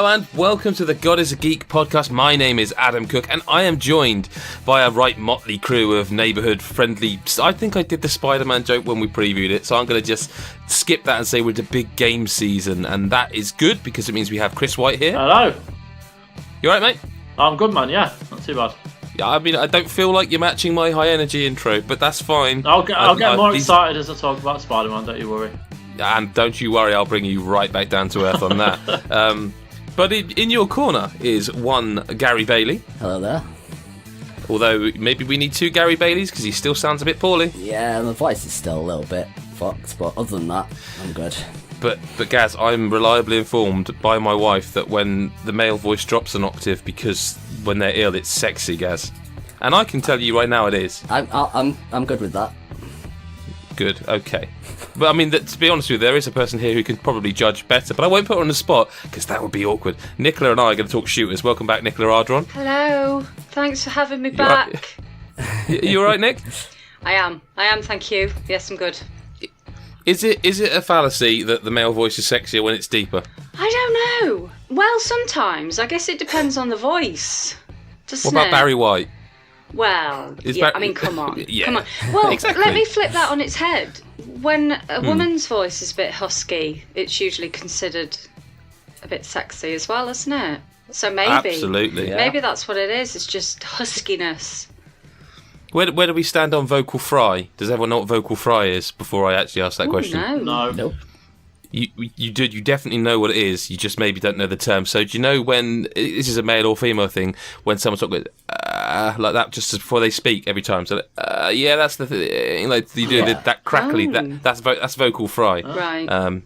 and welcome to the God is a Geek podcast. My name is Adam Cook, and I am joined by a right motley crew of neighbourhood-friendly... I think I did the Spider-Man joke when we previewed it, so I'm going to just skip that and say we're in a big game season, and that is good because it means we have Chris White here. Hello. You alright, mate? I'm good, man, yeah. Not too bad. Yeah, I mean, I don't feel like you're matching my high-energy intro, but that's fine. I'll get more excited as I talk about Spider-Man, don't you worry. And don't you worry, I'll bring you right back down to earth on that. But in your corner is one Gary Bailey. Hello there. Although maybe we need two Gary Baileys because he still sounds a bit poorly. Yeah, my voice is still a little bit fucked, but other than that, I'm good. But Gaz, I'm reliably informed by my wife that when the male voice drops an octave because when they're ill, it's sexy, Gaz. And I can tell you right now it is. I'm good with that. Good, okay. But I mean, to be honest with you, there is a person here who can probably judge better, but I won't put her on the spot because that would be awkward. Nicola and I are going to talk shooters. Welcome back, Nicola Ardron. Hello. Thanks for having me back. You all right, Nick? I am, thank you. Yes, I'm good. Is it a fallacy that the male voice is sexier when it's deeper? I don't know. Well, sometimes. I guess it depends on the voice. What about Barry White? Well, I mean, come on. Yeah, come on. Well, exactly. Let me flip that on its head. When a woman's voice is a bit husky, it's usually considered a bit sexy as well, isn't it? So maybe. Absolutely. Maybe that's what it is. It's just huskiness. Where do we stand on vocal fry? Does everyone know what vocal fry is before I actually ask that question? No. Nope. You definitely know what it is. You just maybe don't know the term. So do you know when this is a male or female thing? When someone's talking like that just before they speak every time. So yeah, that's the thing. Like you do that crackly. That's vocal fry. Right.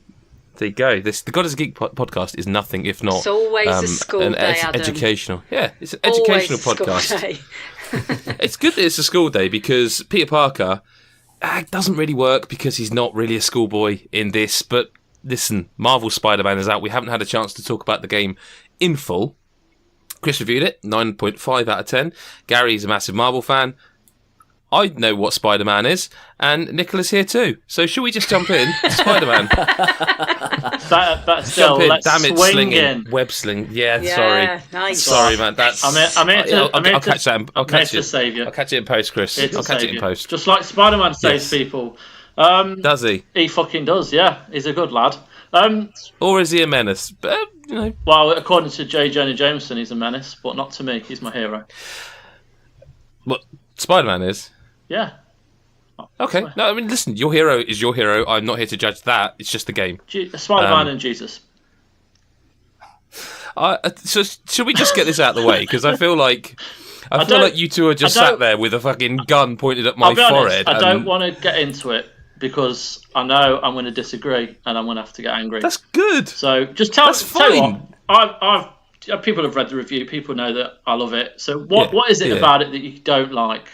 There you go. The God is a Geek podcast is nothing if not. It's always a school day, Adam. Educational. Yeah, it's an educational podcast. It's good that it's a school day because Peter Parker doesn't really work because he's not really a schoolboy in this. But listen, Marvel Spider-Man is out. We haven't had a chance to talk about the game in full. Chris reviewed it, 9.5 out of 10. Gary's a massive Marvel fan. I know what Spider-Man is, and Nicola's here too. So should we just jump in to Spider-Man? But still, let's damn it, swing slinging. in. Web sling. Yeah, sorry. Nice. Sorry, man. That's. I'll catch that. I'll catch it. Save you. I'll catch it in post, Chris. I'll catch it in post. Just like Spider-Man saves people. Does he? He fucking does. Yeah, he's a good lad. Or is he a menace? But, you know. Well, according to J. Jonah Jameson, he's a menace, but not to me. He's my hero. What Spider-Man is? Yeah. Okay. No, I mean, listen. Your hero is your hero. I'm not here to judge that. It's just the game. Spider-Man and Jesus. So should we just get this out of the way? Because I feel like you two are just sat there with a fucking gun pointed at my forehead. I don't want to get into it because I know I'm going to disagree and I'm going to have to get angry. That's good. So just tell That's tell you fine. what, people have read the review. People know that I love it. So what is it about it that you don't like?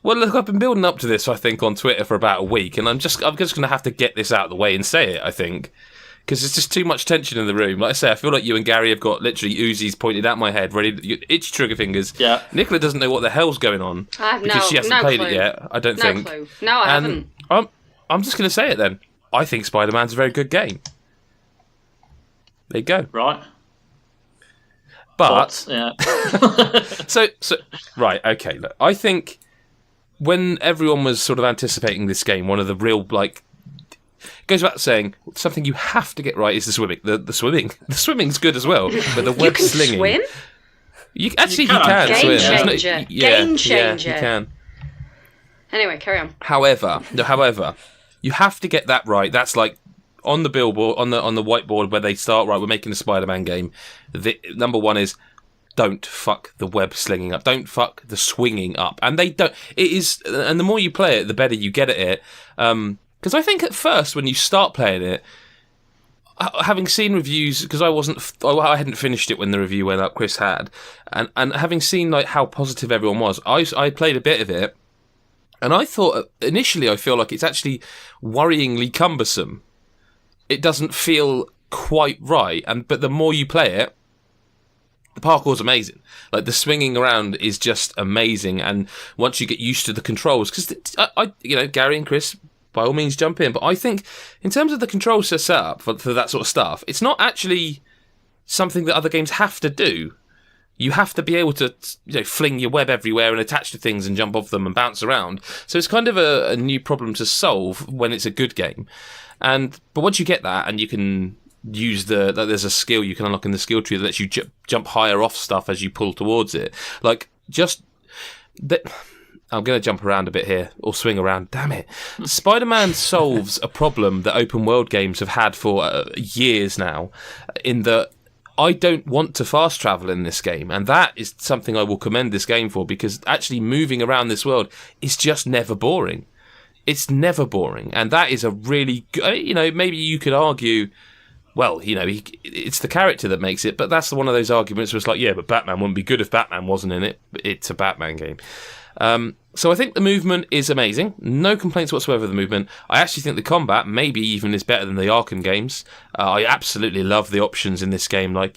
Well, look, I've been building up to this, I think, on Twitter for about a week, and I'm just going to have to get this out of the way and say it, I think, because there's just too much tension in the room. Like I say, I feel like you and Gary have got literally Uzis pointed at my head, ready, itchy trigger fingers. Yeah. Nicola doesn't know what the hell's going on because she hasn't played it yet, I don't think. No clue. No, I haven't. I'm just going to say it then. I think Spider-Man's a very good game. There you go. Right. But yeah. so right, okay. Look, I think when everyone was sort of anticipating this game, one of the real it goes back to saying something you have to get right is the swimming. The swimming's good as well, but the web slinging. Swim? You can Game swim. changer. Game changer. Yeah, you can. Anyway, carry on. However, you have to get that right. That's like on the billboard, on the whiteboard where they start. Right, we're making a Spider-Man game. The number one is don't fuck the web slinging up. Don't fuck the swinging up. And they don't. It is, and the more you play it, the better you get at it. Because I think at first when you start playing it, having seen reviews, because I hadn't finished it when the review went up. Chris had, and having seen like how positive everyone was, I played a bit of it, and I thought initially I feel like it's actually worryingly cumbersome. It doesn't feel quite right, but the more you play it, the parkour's amazing. Like the swinging around is just amazing, and once you get used to the controls, because Gary and Chris, by all means, jump in. But I think in terms of the control set up for that sort of stuff, it's not actually something that other games have to do. You have to be able to, fling your web everywhere and attach to things and jump off them and bounce around. So it's kind of a new problem to solve when it's a good game. But once you get that, and you can use there's a skill you can unlock in the skill tree that lets you jump higher off stuff as you pull towards it. Like, just that. I'm going to jump around a bit here, or swing around. Damn it. Spider-Man solves a problem that open world games have had for years now, in that I don't want to fast travel in this game, and that is something I will commend this game for, because actually moving around this world is just never boring. It's never boring, and that is a really good, maybe you could argue, well, it's the character that makes it, but that's one of those arguments where it's like, yeah, but Batman wouldn't be good if Batman wasn't in it. It's a Batman game. So I think the movement is amazing. No complaints whatsoever with the movement. I actually think the combat maybe even is better than the Arkham games. I absolutely love the options in this game. Like,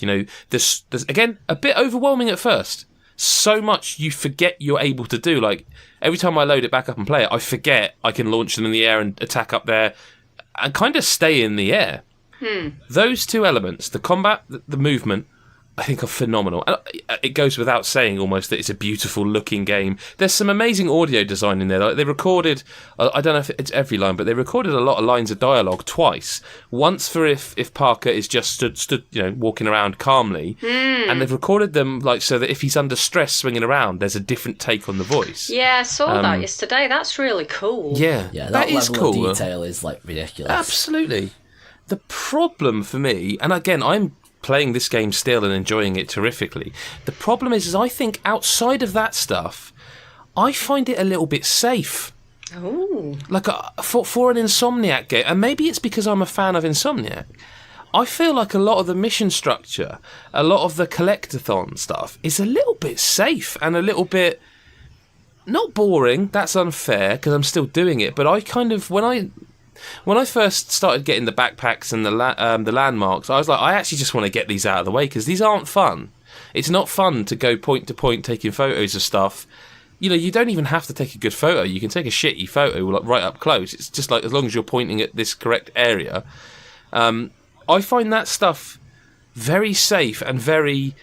there's again, a bit overwhelming at first. So much you forget you're able to do. Like, every time I load it back up and play it, I forget I can launch them in the air and attack up there and kind of stay in the air. Those two elements, the combat, the movement, I think are phenomenal. And it goes without saying almost that it's a beautiful looking game. There's some amazing audio design in there. Like, they recorded, I don't know if it's every line, but they recorded a lot of lines of dialogue twice. Once for if Parker is just stood walking around calmly, and they've recorded them like so that if he's under stress swinging around, there's a different take on the voice. Yeah, I saw that yesterday. That's really cool. Yeah, that is level cool. of detail is like ridiculous. Absolutely. The problem for me, and again, I'm playing this game still and enjoying it terrifically. The problem is I think outside of that stuff, I find it a little bit safe. Oh. Like for an Insomniac game, and maybe it's because I'm a fan of Insomniac, I feel like a lot of the mission structure, a lot of the collectathon stuff is a little bit safe and a little bit not boring. That's unfair because I'm still doing it, but I kind of when I first started getting the backpacks and the landmarks, I was like, I actually just want to get these out of the way because these aren't fun. It's not fun to go point to point taking photos of stuff. You don't even have to take a good photo. You can take a shitty photo like right up close. It's just like as long as you're pointing at this correct area. I find that stuff very safe and very...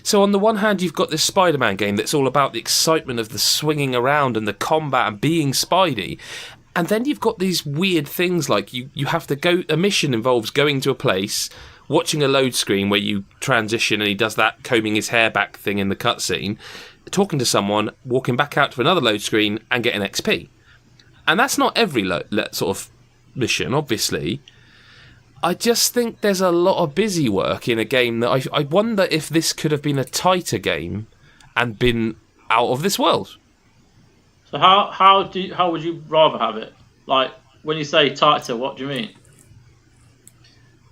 So on the one hand, you've got this Spider-Man game that's all about the excitement of the swinging around and the combat and being Spidey. And then you've got these weird things like you have to go... A mission involves going to a place, watching a load screen where you transition and he does that combing his hair back thing in the cutscene, talking to someone, walking back out to another load screen and getting XP. And that's not every sort of mission, obviously. I just think there's a lot of busy work in a game that I wonder if this could have been a tighter game and been out of this world. So how would you rather have it? Like, when you say tighter, what do you mean?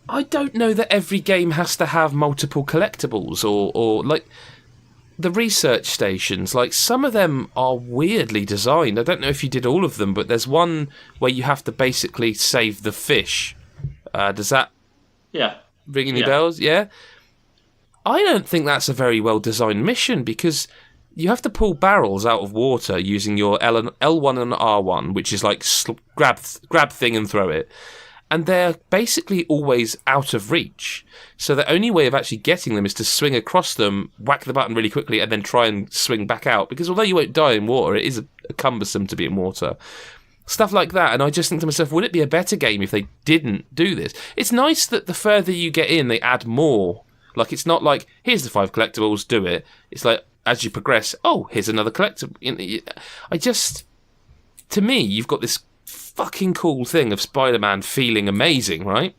I don't know that every game has to have multiple collectibles or like the research stations. Like, some of them are weirdly designed. I don't know if you did all of them, but there's one where you have to basically save the fish. Does that ring any bells? Yeah. I don't think that's a very well designed mission because you have to pull barrels out of water using your L1 and R1, which is like grab thing and throw it. And they're basically always out of reach. So the only way of actually getting them is to swing across them, whack the button really quickly, and then try and swing back out. Because although you won't die in water, it is cumbersome to be in water. Stuff like that. And I just think to myself, would it be a better game if they didn't do this? It's nice that the further you get in, they add more. Like, it's not like, here's the 5 collectibles, do it. It's like, as you progress, oh, here's another collectible. To me, you've got this fucking cool thing of Spider-Man feeling amazing, right?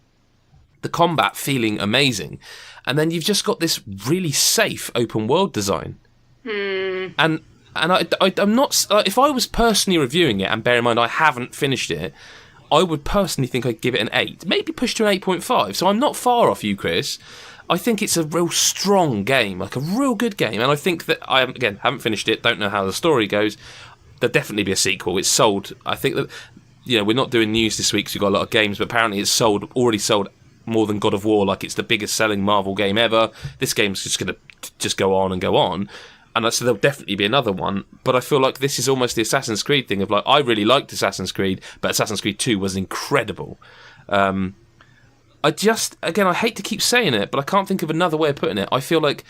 The combat feeling amazing. And then you've just got this really safe open world design. And I'm not... if I was personally reviewing it, and bear in mind I haven't finished it, I would personally think I'd give it an 8. Maybe push to an 8.5. So I'm not far off you, Chris. I think it's a real strong game, like a real good game. And I think that I, again, haven't finished it, don't know how the story goes. There'll definitely be a sequel. It's sold. I think that, we're not doing news this week because we've got a lot of games, but apparently it's already sold more than God of War. Like, it's the biggest selling Marvel game ever. This game's just going to just go on and go on. And so there'll definitely be another one. But I feel like this is almost the Assassin's Creed thing of like, I really liked Assassin's Creed, but Assassin's Creed 2 was incredible. I hate to keep saying it, but I can't think of another way of putting it. I feel like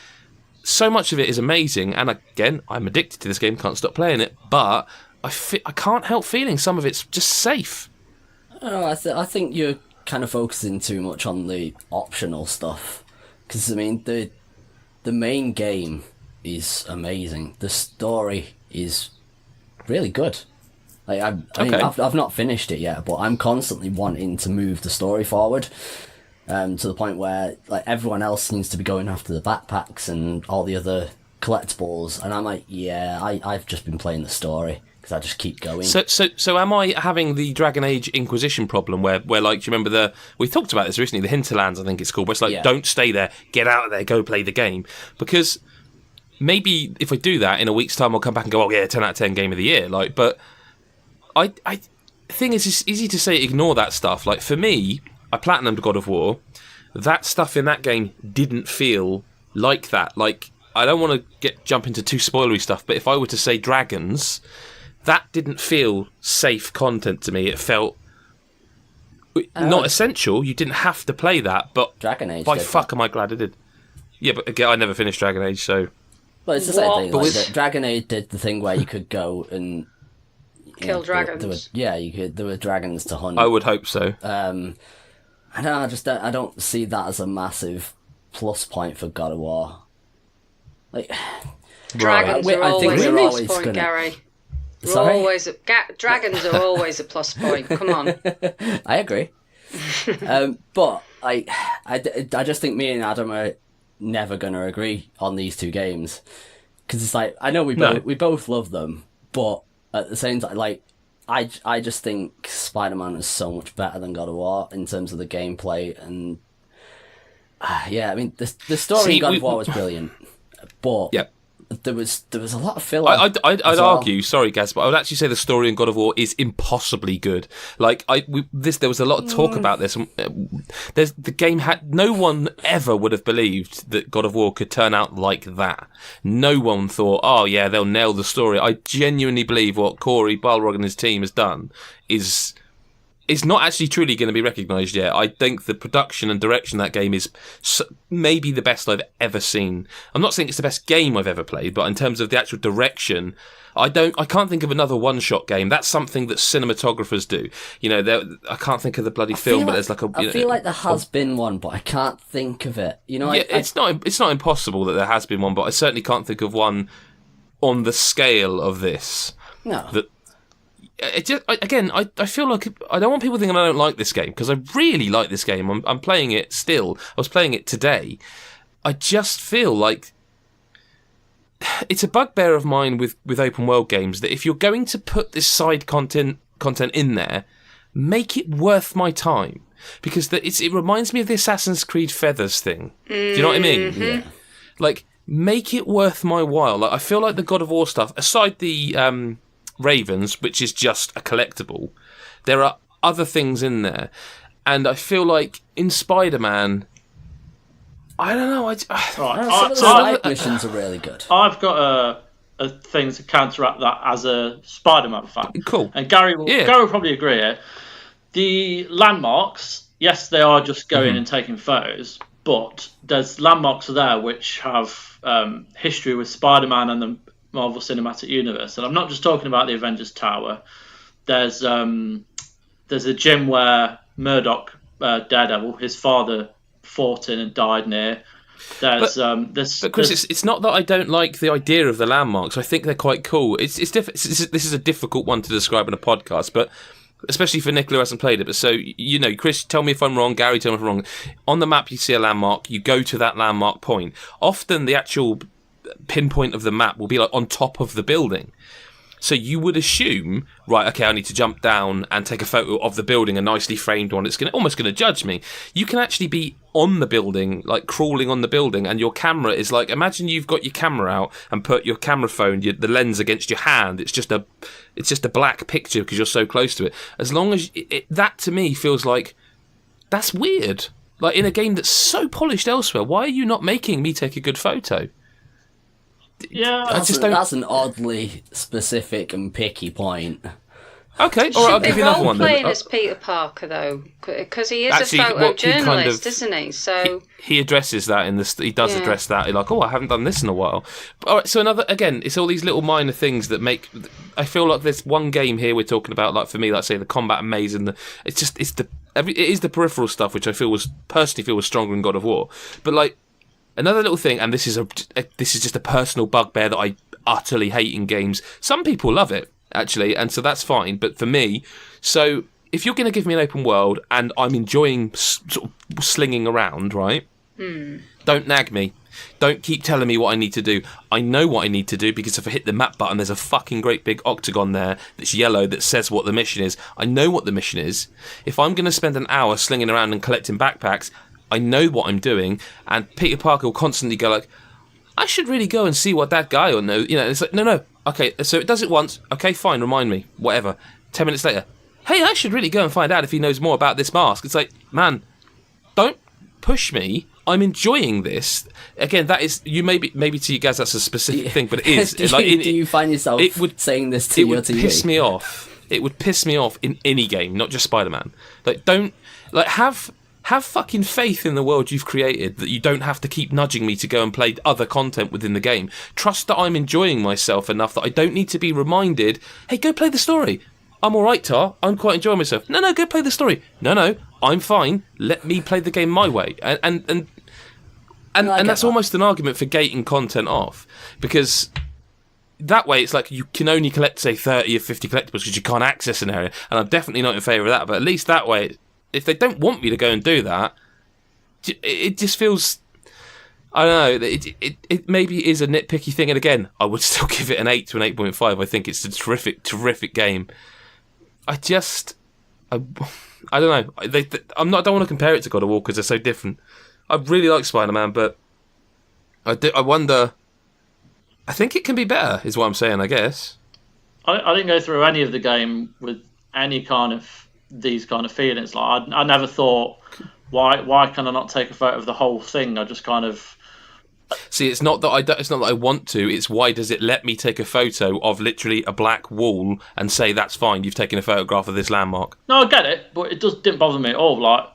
so much of it is amazing, and again, I'm addicted to this game, can't stop playing it, but I can't help feeling some of it's just safe. Oh, I think you're kind of focusing too much on the optional stuff. Because, I mean, the main game is amazing. The story is really good. Like, I mean, I've not finished it yet, but I'm constantly wanting to move the story forward. To the point where like everyone else seems to be going after the backpacks and all the other collectibles, and I'm like, yeah, I've just been playing the story because I just keep going. So am I having the Dragon Age Inquisition problem where like, do you remember we talked about this recently, the Hinterlands, I think it's called, where it's like, don't stay there, get out of there, go play the game. Because maybe if I do that in a week's time, I'll come back and go, oh yeah, 10 out of 10 game of the year. Like, but I thing is, it's easy to say ignore that stuff. Like, for me, I platinumed God of War. That stuff in that game didn't feel like that. Like, I don't want to jump into too spoilery stuff, but if I were to say dragons, that didn't feel safe content to me. It felt not essential. You didn't have to play that, but Dragon Age by fuck am I glad I did. Yeah, but again, I never finished Dragon Age, so... Well, it's the same thing. Like, Dragon Age did the thing where you could go and... Kill dragons. There were dragons to hunt. I would hope so. I don't see that as a massive plus point for God of War. Like, dragons are always a plus point, Gary. Sorry? Dragons are always a plus point. Come on. I agree. But I just think me and Adam are never going to agree on these two games, because it's like, I know we both love them, but at the same time, like, I just think Spider-Man is so much better than God of War in terms of the gameplay, and I mean the story in God of War was brilliant, but there was a lot of filler. I'd argue, sorry Gaz, but I would actually say the story in God of War is impossibly good. Like, there was a lot of talk about this. The game no one ever would have believed that God of War could turn out like that. No one thought, oh yeah, they'll nail the story. I genuinely believe what Corey Balrog and his team has done is not actually truly going to be recognised yet. I think the production and direction of that game is maybe the best I've ever seen. I'm not saying it's the best game I've ever played, but in terms of the actual direction, I can't think of another one-shot game. That's something that cinematographers do. You know, I can't think of the bloody film, but there's like a... I feel like there has been one, but I can't think of it. You know, it's not impossible that there has been one, but I certainly can't think of one on the scale of this. No. I feel like I don't want people thinking I don't like this game, because I really like this game. I'm playing it still. I was playing it today. I just feel like it's a bugbear of mine with open world games that if you're going to put this side content in there, make it worth my time, because it reminds me of the Assassin's Creed Feathers thing. Do you know what I mean? Yeah. Like, make it worth my while. Like, I feel like the God of War stuff, aside the Ravens, which is just a collectible, there are other things in there, and I feel like in Spider-Man, I don't know. Some of the side missions are really good. I've got a thing to counteract that as a Spider-Man fan. Cool. And Gary will probably agree here. The landmarks, yes, they are just going and taking photos, but there's landmarks there which have history with Spider-Man and the Marvel Cinematic Universe. And I'm not just talking about the Avengers Tower. There's a gym where Murdoch, Daredevil, his father, fought in and died near. But Chris, it's not that I don't like the idea of the landmarks. I think they're quite cool. This is a difficult one to describe in a podcast, but especially for Nicola who hasn't played it. But so, you know, Chris, tell me if I'm wrong. Gary, tell me if I'm wrong. On the map, you see a landmark. You go to that landmark point. Often the actual pinpoint of the map will be like on top of the building. So you would assume, right, okay, I need to jump down and take a photo of the building, a nicely framed one. It's almost going to judge me. You can actually be on the building, like crawling on the building, and your camera is like, imagine you've got your camera out and put your camera phone, the lens against your hand. It's just a black picture because you're so close to it. As long as that to me feels like that's weird. Like in a game that's so polished elsewhere, why are you not making me take a good photo? Yeah, that's an oddly specific and picky point. Okay, all right, I'll give you another one then. Playing as Peter Parker though, because he is Actually, a what he photojournalist, kind of- isn't he? So He addresses that in this. He does Yeah. address that. He's like, oh, I haven't done this in a while. All right, so it's all these little minor things that make. I feel like there's one game here we're talking about. Like for me, like say the combat maze and it is the peripheral stuff which I personally feel was stronger in God of War. But like another little thing, and this is just a personal bugbear that I utterly hate in games. Some people love it actually, and so that's fine. But for me, so if you're going to give me an open world and I'm enjoying sort of slinging around, right? Don't nag me. Don't keep telling me what I need to do. I know what I need to do because if I hit the map button, there's a fucking great big octagon there that's yellow that says what the mission is. I know what the mission is. If I'm going to spend an hour slinging around and collecting backpacks, I know what I'm doing. And Peter Parker will constantly go like, I should really go and see what that guy will know. You know, it's like, no. Okay, so it does it once. Okay, fine, remind me. Whatever. 10 minutes later, hey, I should really go and find out if he knows more about this mask. It's like, man, don't push me. I'm enjoying this. Again, that is maybe to you guys that's a specific thing, but it is. do you find yourself saying this to your TV? It would piss me off. It would piss me off in any game, not just Spider-Man. Like, don't have fucking faith in the world you've created that you don't have to keep nudging me to go and play other content within the game. Trust that I'm enjoying myself enough that I don't need to be reminded, hey, go play the story. I'm all right, Tar. I'm quite enjoying myself. No, go play the story. No, I'm fine. Let me play the game my way. And that's almost an argument for gating content off, because that way it's like you can only collect, say, 30 or 50 collectibles because you can't access an area, and I'm definitely not in favour of that, but at least that way, if they don't want me to go and do that, it just feels... I don't know, it maybe is a nitpicky thing, and again, I would still give it an 8 to an 8.5. I think it's a terrific game. I don't know. I don't want to compare it to God of War because they're so different. I really like Spider-Man, but I wonder... I think it can be better, is what I'm saying, I guess. I didn't go through any of the game with any kind of these kind of feelings. Like I never thought, why can I not take a photo of the whole thing? I just kind of... See, it's not that I want to. It's why does it let me take a photo of literally a black wall and say that's fine? You've taken a photograph of this landmark. No, I get it, but it didn't bother me at all. Like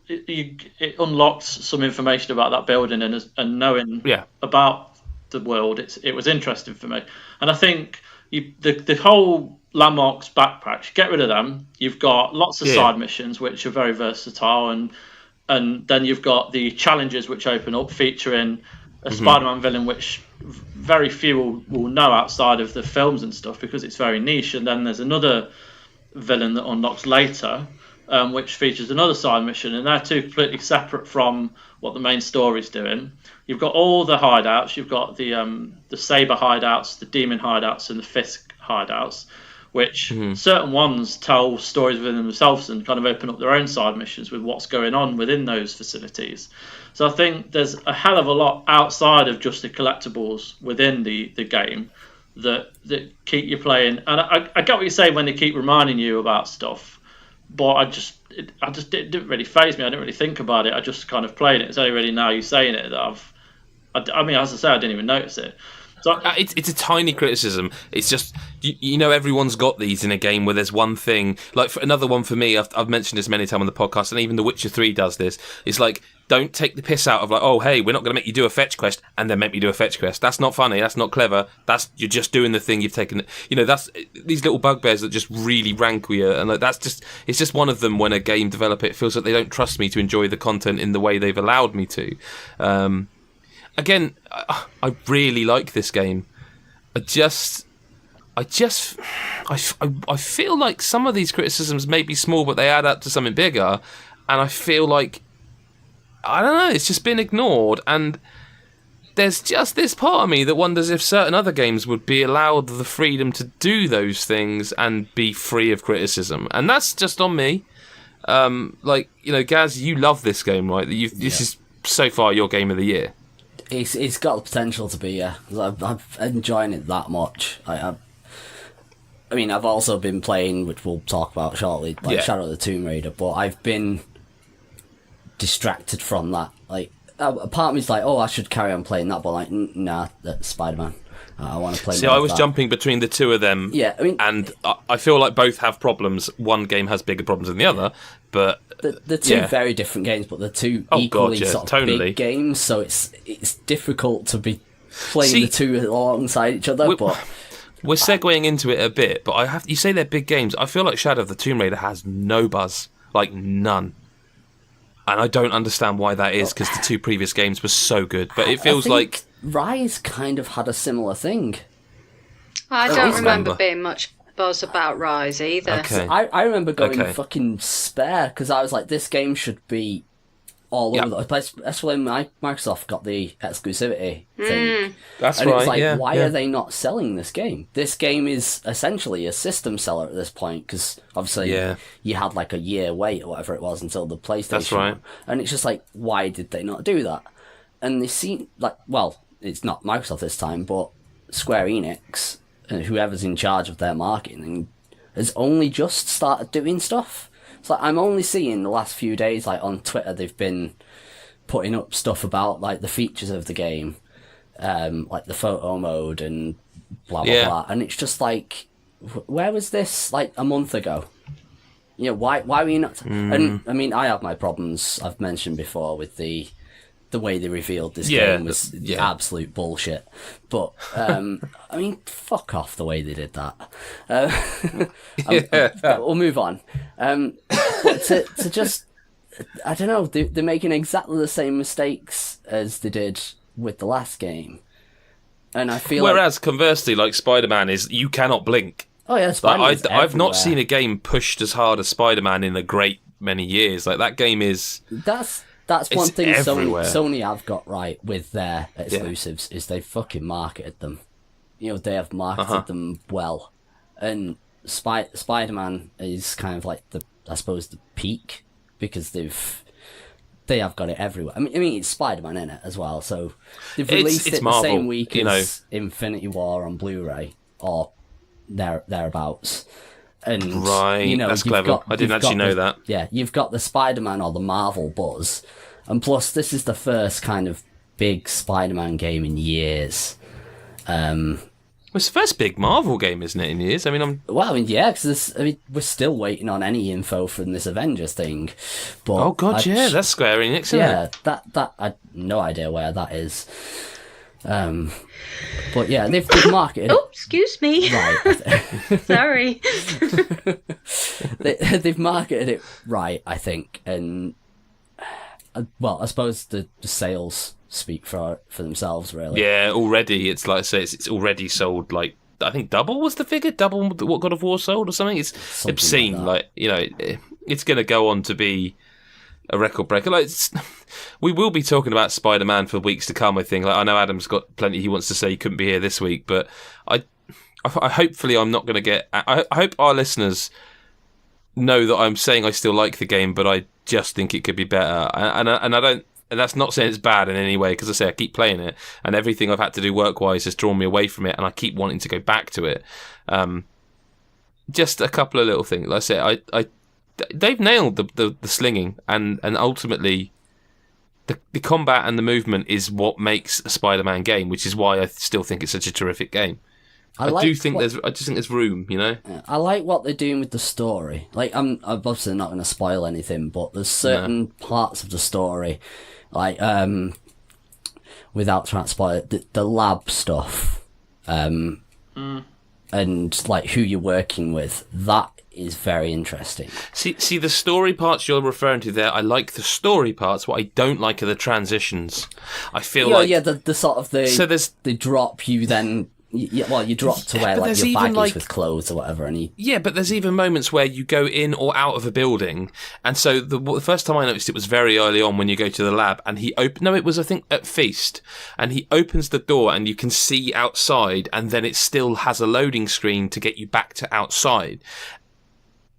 it unlocked some information about that building and knowing about the world. It was interesting for me, and I think the whole landmarks backpacks. Get rid of them. You've got lots of side missions which are very versatile, and then you've got the challenges which open up featuring a Spider-Man villain which very few will know outside of the films and stuff because it's very niche. And then there's another villain that unlocks later, which features another side mission, and they're two completely separate from what the main story's doing. You've got all the hideouts. You've got the Saber hideouts, the Demon hideouts, and the Fisk hideouts, which certain ones tell stories within themselves and kind of open up their own side missions with what's going on within those facilities. So I think there's a hell of a lot outside of just the collectibles within the game that keep you playing. And I get what you say when they keep reminding you about stuff, but it didn't really faze me. I didn't really think about it. I just kind of played it. It's only really now you saying it that I mean, as I say, I didn't even notice it. So it's a tiny criticism. It's just you know everyone's got these in a game where there's one thing. Like for another one for me, I've mentioned this many times on the podcast, and even The Witcher 3 does this. It's like, don't take the piss out of like, oh hey, we're not going to make you do a fetch quest and then make me do a fetch quest. That's not funny. That's not clever. You're just doing the thing you've taken. You know, that's these little bugbears that just really rankle you, and like it's just one of them. When a game developer, it feels like they don't trust me to enjoy the content in the way they've allowed me to. Again, I really like this game. I feel like some of these criticisms may be small, but they add up to something bigger. And I feel like, I don't know, it's just been ignored. And there's just this part of me that wonders if certain other games would be allowed the freedom to do those things and be free of criticism. And that's just on me. Like, you know, Gaz, you love this game, right? This is so far your game of the year. It's got the potential to be, yeah. I'm enjoying it that much. I mean, I've also been playing, which we'll talk about shortly, like Shadow of the Tomb Raider, but I've been distracted from that. Like, a part of me's like, oh, I should carry on playing that, but like, nah, that's Spider-Man. I want to play. See, more I of was that. jumping between the two of them. Yeah, I mean, and I feel like both have problems. One game has bigger problems than the other, but the two very different games, but they're two equally sort of big games. So it's difficult to be playing the two alongside each other. But we're segueing into it a bit. But you say they're big games. I feel like Shadow of the Tomb Raider has no buzz, like none. And I don't understand why that is, because the two previous games were so good. But it feels like Rise kind of had a similar thing. I don't remember being much buzz about Rise either. Okay. I remember going fucking spare, because I was like, this game should be all over the place. That's when Microsoft got the exclusivity thing. That's and right. It was like, why are they not selling this game? This game is essentially a system seller at this point, because obviously you had like a year wait or whatever it was until the PlayStation. That's right. And it's just like, why did they not do that? And they seem like, well, it's not Microsoft this time, but Square Enix, and whoever's in charge of their marketing, has only just started doing stuff. It's like, I'm only seeing the last few days, like on Twitter, they've been putting up stuff about like the features of the game, like the photo mode and blah blah blah. And it's just like, where was this like a month ago? You know, why were you not? And I mean, I have my problems. I've mentioned before with the way they revealed this game was absolute bullshit. But I mean, fuck off the way they did that. We'll move on. But to just, I don't know, they're making exactly the same mistakes as they did with the last game. And I feel whereas conversely, like Spider-Man is, you cannot blink. Oh yeah, Spider-Man's I've not seen a game pushed as hard as Spider-Man in a great many years. Like that game is. That's one thing everywhere. Sony have got right with their exclusives is they fucking marketed them. You know, they have marketed them well. And Spider-Man is kind of like the peak, because they have got it everywhere. I mean it's Spider-Man in it as well, so they've released it Marvel, the same week as Infinity War on Blu-ray or thereabouts. And you know, that's clever. I didn't actually know that. Yeah, you've got the Spider-Man or the Marvel buzz, and plus this is the first kind of big Spider-Man game in years. It's the first big Marvel game, isn't it, in years? I mean, because we're still waiting on any info from this Avengers thing. But that's Square Enix, isn't it? that I have no idea where that is. But yeah, they've marketed. Oh, excuse me. Right. Sorry. They've marketed it right, I think, and well, I suppose the sales speak for themselves, really. Yeah, already it's like I say, it's already sold like I think double was the figure, double what God of War sold or something. It's something obscene. Like you know, it's going to go on to be a record breaker. Like we will be talking about Spider-Man for weeks to come. I think. Like I know Adam's got plenty he wants to say. He couldn't be here this week, but I hopefully I'm not going to get. I hope our listeners know that I'm saying I still like the game, but I just think it could be better. And I don't. And that's not saying it's bad in any way, because I say I keep playing it, and everything I've had to do work-wise has drawn me away from it, and I keep wanting to go back to it. Just a couple of little things. Like I say, they've nailed the slinging, and ultimately the combat and the movement is what makes a Spider-Man game, which is why I still think it's such a terrific game. I just think there's room, you know. I like what they're doing with the story. Like I'm obviously not going to spoil anything, but there's certain parts of the story, like without trying to spoil it, the lab stuff, and like who you're working with. That is very interesting. See the story parts you're referring to there. I like the story parts. What I don't like are the transitions. I feel the sort of they drop you then. You drop to where like your bag is with clothes or whatever, but there's even moments where you go in or out of a building, and so the first time I noticed it was very early on when you go to the lab, and it was I think at Feast, and he opens the door and you can see outside, and then it still has a loading screen to get you back to outside.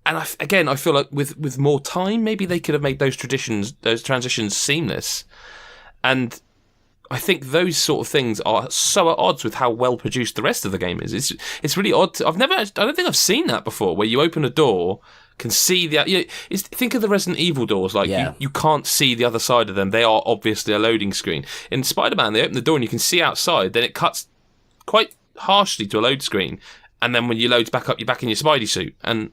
And I feel like with more time, maybe they could have made those transitions seamless, and I think those sort of things are so at odds with how well produced the rest of the game is. It's really odd. I don't think I've seen that before, where you open a door, can see think of the Resident Evil doors, like you can't see the other side of them. They are obviously a loading screen. In Spider-Man, they open the door and you can see outside. Then it cuts quite harshly to a load screen, and then when you load back up, you're back in your Spidey suit, and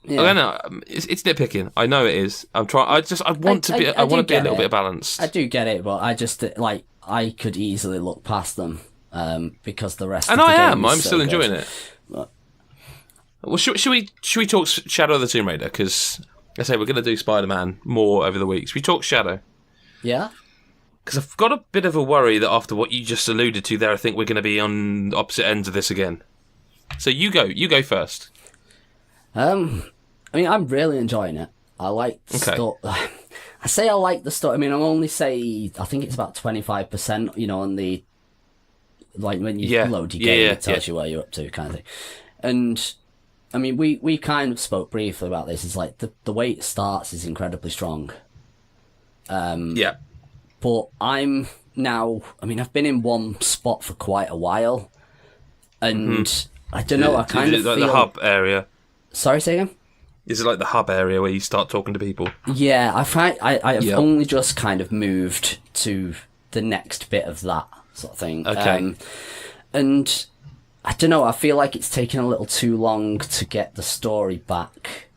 I don't know. It's nitpicking. I know it is. I'm trying. I want to be a little bit balanced. I do get it, but I just like I could easily look past them because the rest. And of the I game am. is I'm so still good. enjoying it. But, Well, should we talk Shadow of the Tomb Raider? Because I say we're going to do Spider-Man more over the weeks. We talk Shadow. yeah. Because I've got a bit of a worry that after what you just alluded to there, I think we're going to be on opposite ends of this again. So you go first. I mean, I'm really enjoying it. I like the story. I say I like the story. I mean, I'll only say I think it's about 25%. You know, on the like when you load your game, it tells you where you're up to, kind of thing. And I mean, we kind of spoke briefly about this. It's like the way it starts is incredibly strong. But I'm now. I mean, I've been in one spot for quite a while, and I don't know. I kind of like feel the hub area. Sorry, say again. Is it like the hub area where you start talking to people? Yeah, I have only just kind of moved to the next bit of that sort of thing. Okay. And I don't know, I feel like it's taken a little too long to get the story back.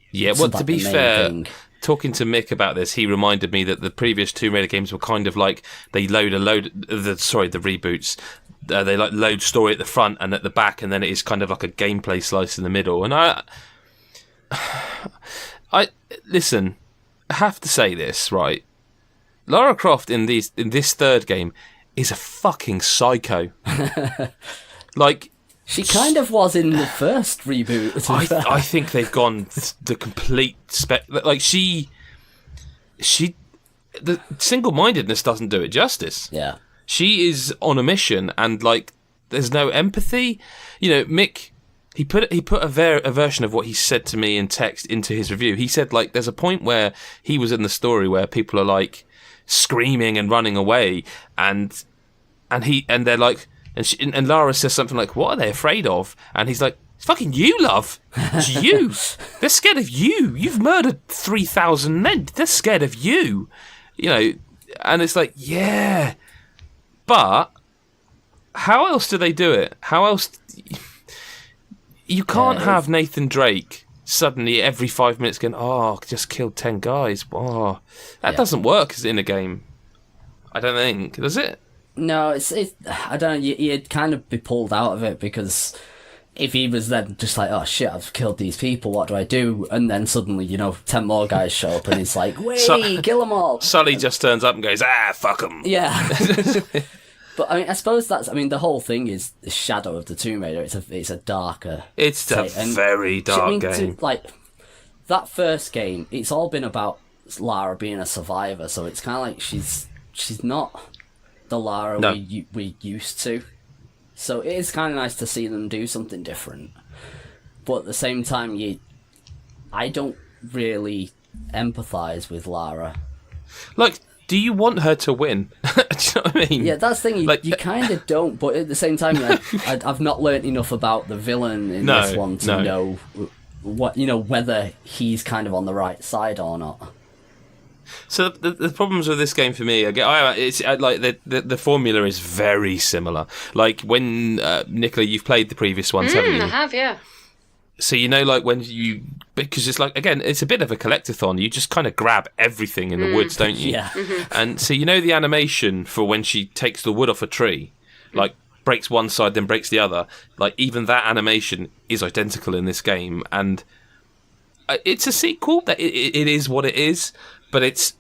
Yeah, So well, that's to be the main fair, thing. talking to Mick about this, he reminded me that the previous Tomb Raider games were kind of like they the reboots. They like load story at the front and at the back, and then it is kind of like a gameplay slice in the middle. And I listen. I have to say this, right? Lara Croft in this third game is a fucking psycho. Like She kind of was in the first reboot. I think they've gone the complete like the single-mindedness doesn't do it justice. Yeah. She is on a mission, and like there's no empathy. You know, Mick, he put a version of what he said to me in text into his review. He said like there's a point where he was in the story where people are like screaming and running away, and they're like, and Lara says something like, "What are they afraid of?" And he's like, "It's fucking you, love. It's you. They're scared of you. You've murdered 3,000 men. They're scared of you." You know, and it's like, yeah. But how else do they do it? How else? You can't have Nathan Drake suddenly every 5 minutes going, "Oh, just killed 10 guys." Oh, that doesn't work in a game. I don't think, does it? No, it's I don't know. You'd kind of be pulled out of it because if he was then just like, "Oh shit, I've killed these people. What do I do?" And then suddenly, 10 more guys show up, and he's like, "Wait, kill them all." Sully just turns up and goes, "Fuck them." Yeah. But I mean, I suppose the whole thing is the Shadow of the Tomb Raider. It's a darker. It's a very dark game. Like that first game, it's all been about Lara being a survivor. So it's kind of like she's not the Lara we used to. So it is kind of nice to see them do something different. But at the same time, I don't really empathise with Lara. Like, do you want her to win? Do you know what I mean? Yeah, that's the thing. You kind of don't, but at the same time, I've not learnt enough about the villain in this one to know what whether he's kind of on the right side or not. So the problems with this game for me, it's like the formula is very similar. Like when Nicola, you've played the previous ones, haven't you? I have, yeah. So like when because it's like, again, it's a bit of a collectathon. You just kind of grab everything in the woods, don't you? Yeah. And so the animation for when she takes the wood off a tree, like breaks one side then breaks the other. Like even that animation is identical in this game, and it's a sequel. That it is what it is, but it's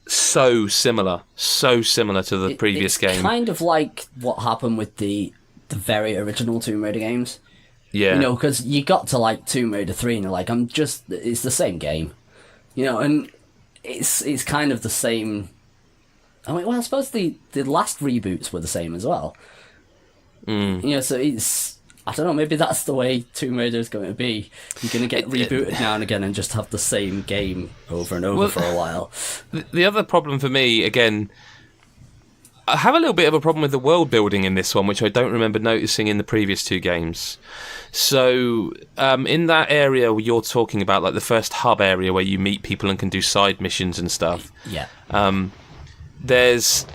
so similar to the previous game. It's kind of like what happened with the very original Tomb Raider games. Yeah. Because you got to like Tomb Raider 3 and you're like, it's the same game. And it's kind of the same. I mean, well, I suppose the last reboots were the same as well. So it's, I don't know, maybe that's the way Tomb Raider is going to be. You're going to get rebooted now and again and just have the same game over and over for a while. The other problem for me, again, I have a little bit of a problem with the world building in this one, which I don't remember noticing in the previous two games. So, in that area where you're talking about, like the first hub area where you meet people and can do side missions and stuff. Yeah. There's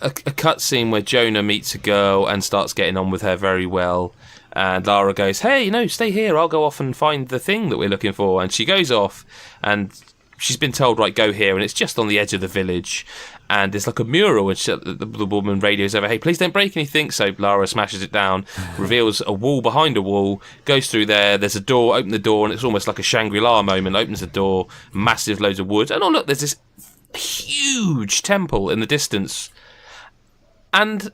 a cutscene where Jonah meets a girl and starts getting on with her very well. And Lara goes, hey, stay here. I'll go off and find the thing that we're looking for. And she goes off, and she's been told, right, go here. And it's just on the edge of the village. And there's like a mural, and the woman radios over, hey, please don't break anything. So Lara smashes it down, reveals a wall behind a wall, goes through there. There's a door, open the door, and it's almost like a Shangri-La moment. Opens the door, massive loads of wood. And oh, look, there's this huge temple in the distance. And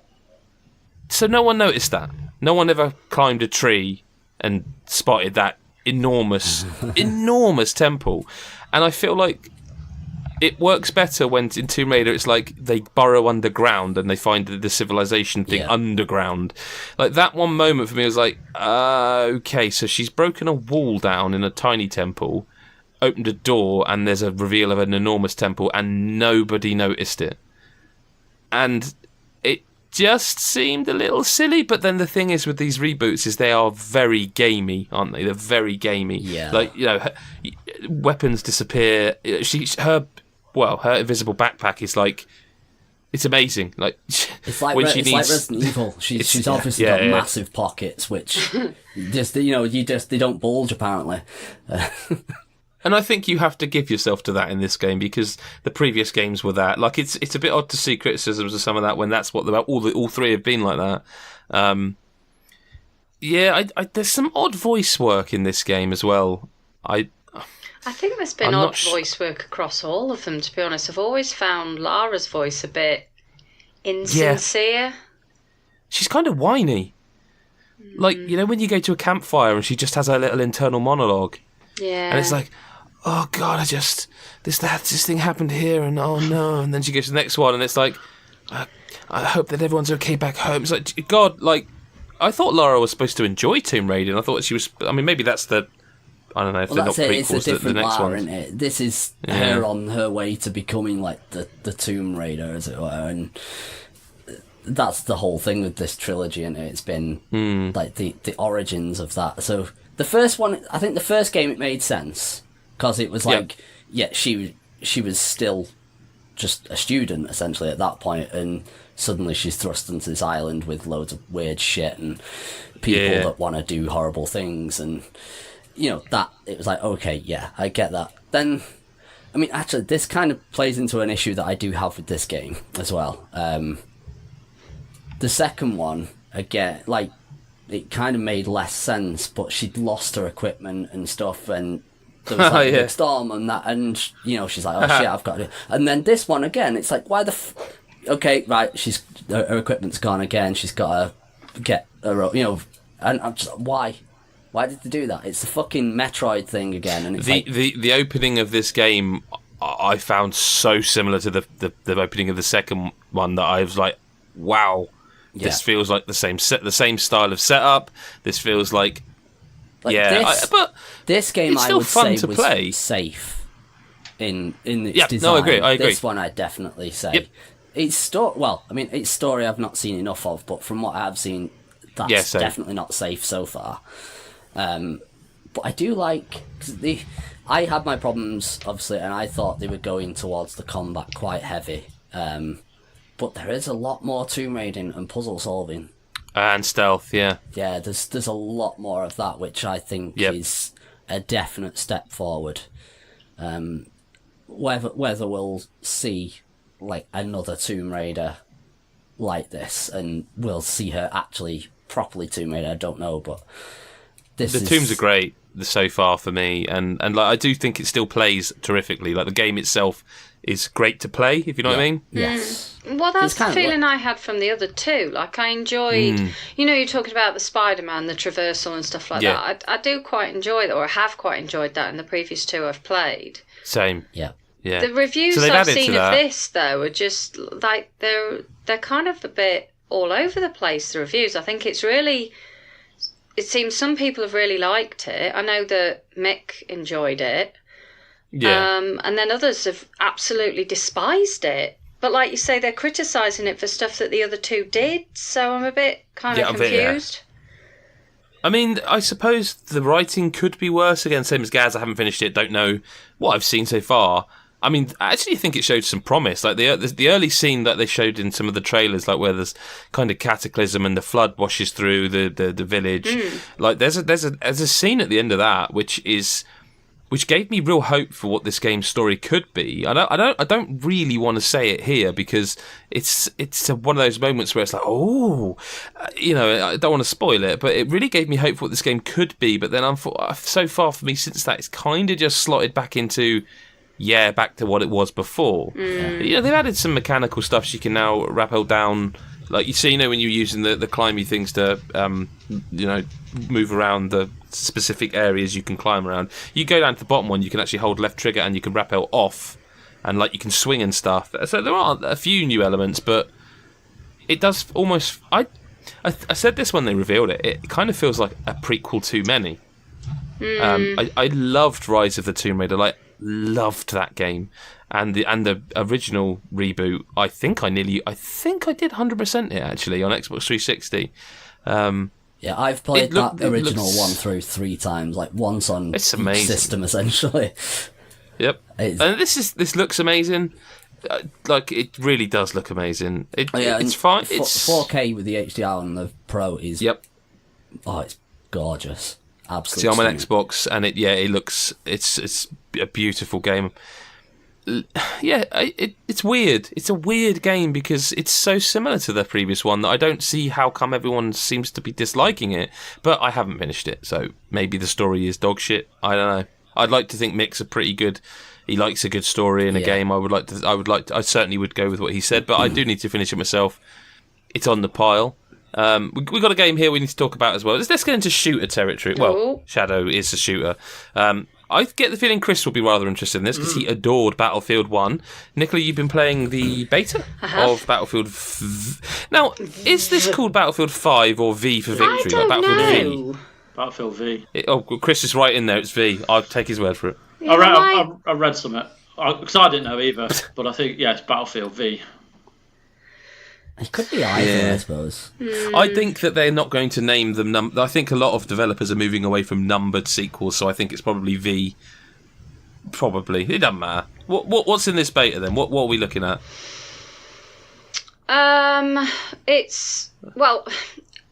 so no one noticed that. No one ever climbed a tree and spotted that enormous temple. And I feel like it works better when in Tomb Raider it's like they burrow underground and they find the civilization thing underground. Like that one moment for me was like, okay, so she's broken a wall down in a tiny temple, opened a door, and there's a reveal of an enormous temple, and nobody noticed it. And it just seemed a little silly, but then the thing is with these reboots is they are very gamey, aren't they? They're very gamey. Yeah. Like, weapons disappear. Her invisible backpack is like, it's amazing. Like, it's like when like Resident Evil. She's obviously got massive pockets, which they don't bulge apparently. And I think you have to give yourself to that in this game, because the previous games were that. Like, it's a bit odd to see criticisms of some of that when that's what all three have been like that. There's some odd voice work in this game as well. I think there's been odd voice work across all of them, to be honest. I've always found Lara's voice a bit insincere. Yeah. She's kind of whiny. Like, when you go to a campfire and she just has her little internal monologue. Yeah. And it's like, oh God, this thing happened here, and oh no. And then she goes to the next one, and it's like, I hope that everyone's okay back home. It's like, God, like, I thought Lara was supposed to enjoy Tomb Raider, and I thought she was, maybe that's the, I don't know if they're not prequels, it's a different the next Lara, one. isn't it? This is her on her way to becoming like the Tomb Raider, as it were, and that's the whole thing with this trilogy, and it's been like the origins of that. So the first one, I think the first game, it made sense because it was like, she was still just a student essentially at that point, and suddenly she's thrust into this island with loads of weird shit and people that want to do horrible things, and that it was like, okay, I get that. Then, actually, this kind of plays into an issue that I do have with this game as well. The second one, again, like, it kind of made less sense, but she'd lost her equipment and stuff, and there was like a big storm and that, and she's like, oh shit, I've got to. And then this one again, it's like, why the okay, right, her equipment's gone again, she's got to get her, and I'm just like, why did they do that? It's the fucking Metroid thing again, and it's the opening of this game I found so similar to the opening of the second one that I was like, wow. This feels like the same style of setup. This feels like but this game it's still I would fun say to was play. Safe in its design. No, I agree. This one I'd definitely say. It's it's story I've not seen enough of, but from what I've seen, that's definitely not safe so far. But I do like, I had my problems obviously, and I thought they were going towards the combat quite heavy. But there is a lot more tomb raiding and puzzle solving. And stealth, yeah. Yeah, there's a lot more of that, which I think is a definite step forward. Whether we'll see like another Tomb Raider like this, and we'll see her actually properly Tomb Raider, I don't know, but the tombs are great so far for me, and like I do think it still plays terrifically. Like the game itself is great to play, if you know what I mean. Yes. Well, that's the feeling I had from the other two. Like, I enjoyed, you're talking about the Spider-Man, the traversal and stuff like that. I do quite enjoy that, or I have quite enjoyed that in the previous two I've played. Same. Yeah. The reviews I've seen of this, though, are just, like, they're kind of a bit all over the place, the reviews. I think it's really... It seems some people have really liked it. I know that Mick enjoyed it. Yeah. And then others have absolutely despised it. But like you say, they're criticising it for stuff that the other two did, so I'm a bit kind of confused. I mean, I suppose the writing could be worse. Again, same as Gaz, I haven't finished it, don't know what I've seen so far. I mean, I actually think it showed some promise. Like the early scene that they showed in some of the trailers, like where there's kind of cataclysm and the flood washes through the village. Like there's a scene at the end of that which gave me real hope for what this game's story could be. I don't really want to say it here because it's one of those moments where it's like, I don't want to spoil it, but it really gave me hope for what this game could be. But then so far for me since that, it's kind of just slotted back into. Yeah, back to what it was before. They've added some mechanical stuff so you can now rappel down. Like you see, when you're using the climby things to, move around the specific areas you can climb around. You go down to the bottom one, you can actually hold left trigger and you can rappel off, and like you can swing and stuff. So there are a few new elements, but it does almost. I said this when they revealed it. It kind of feels like a prequel to many. I loved Rise of the Tomb Raider. Loved that game, and the original reboot. I think I did 100% it actually on Xbox 360. Yeah, I've played that original one through 3 times, like once on each system essentially. Yep, and this looks amazing. It really does look amazing. It's fine. It's 4K with the HDR on the Pro is. Yep. Oh, it's gorgeous. Absolutely. See, I'm on Xbox, and it looks. It's a beautiful game. Yeah, it's weird. It's a weird game because it's so similar to the previous one that I don't see how come everyone seems to be disliking it. But I haven't finished it, so maybe the story is dog shit. I don't know. I'd like to think Mick's a pretty good. He likes a good story in a game. I certainly would go with what he said, but I do need to finish it myself. It's on the pile. We got a game here we need to talk about as well. Let's get into shooter territory. Well, Shadow is a shooter. I get the feeling Chris will be rather interested in this because he adored Battlefield 1. Nicola, you've been playing the beta of Battlefield. Now, is this called Battlefield 5 or V for victory? I don't know. Battlefield V. Chris is right in there. It's V. I'll take his word for it. Yeah, I read something because I didn't know either, but I think it's Battlefield V. It could be either, I suppose. I think that they're not going to name them. I think a lot of developers are moving away from numbered sequels, so I think it's probably V. Probably. It doesn't matter. What's in this beta then? What are we looking at? It's... Well,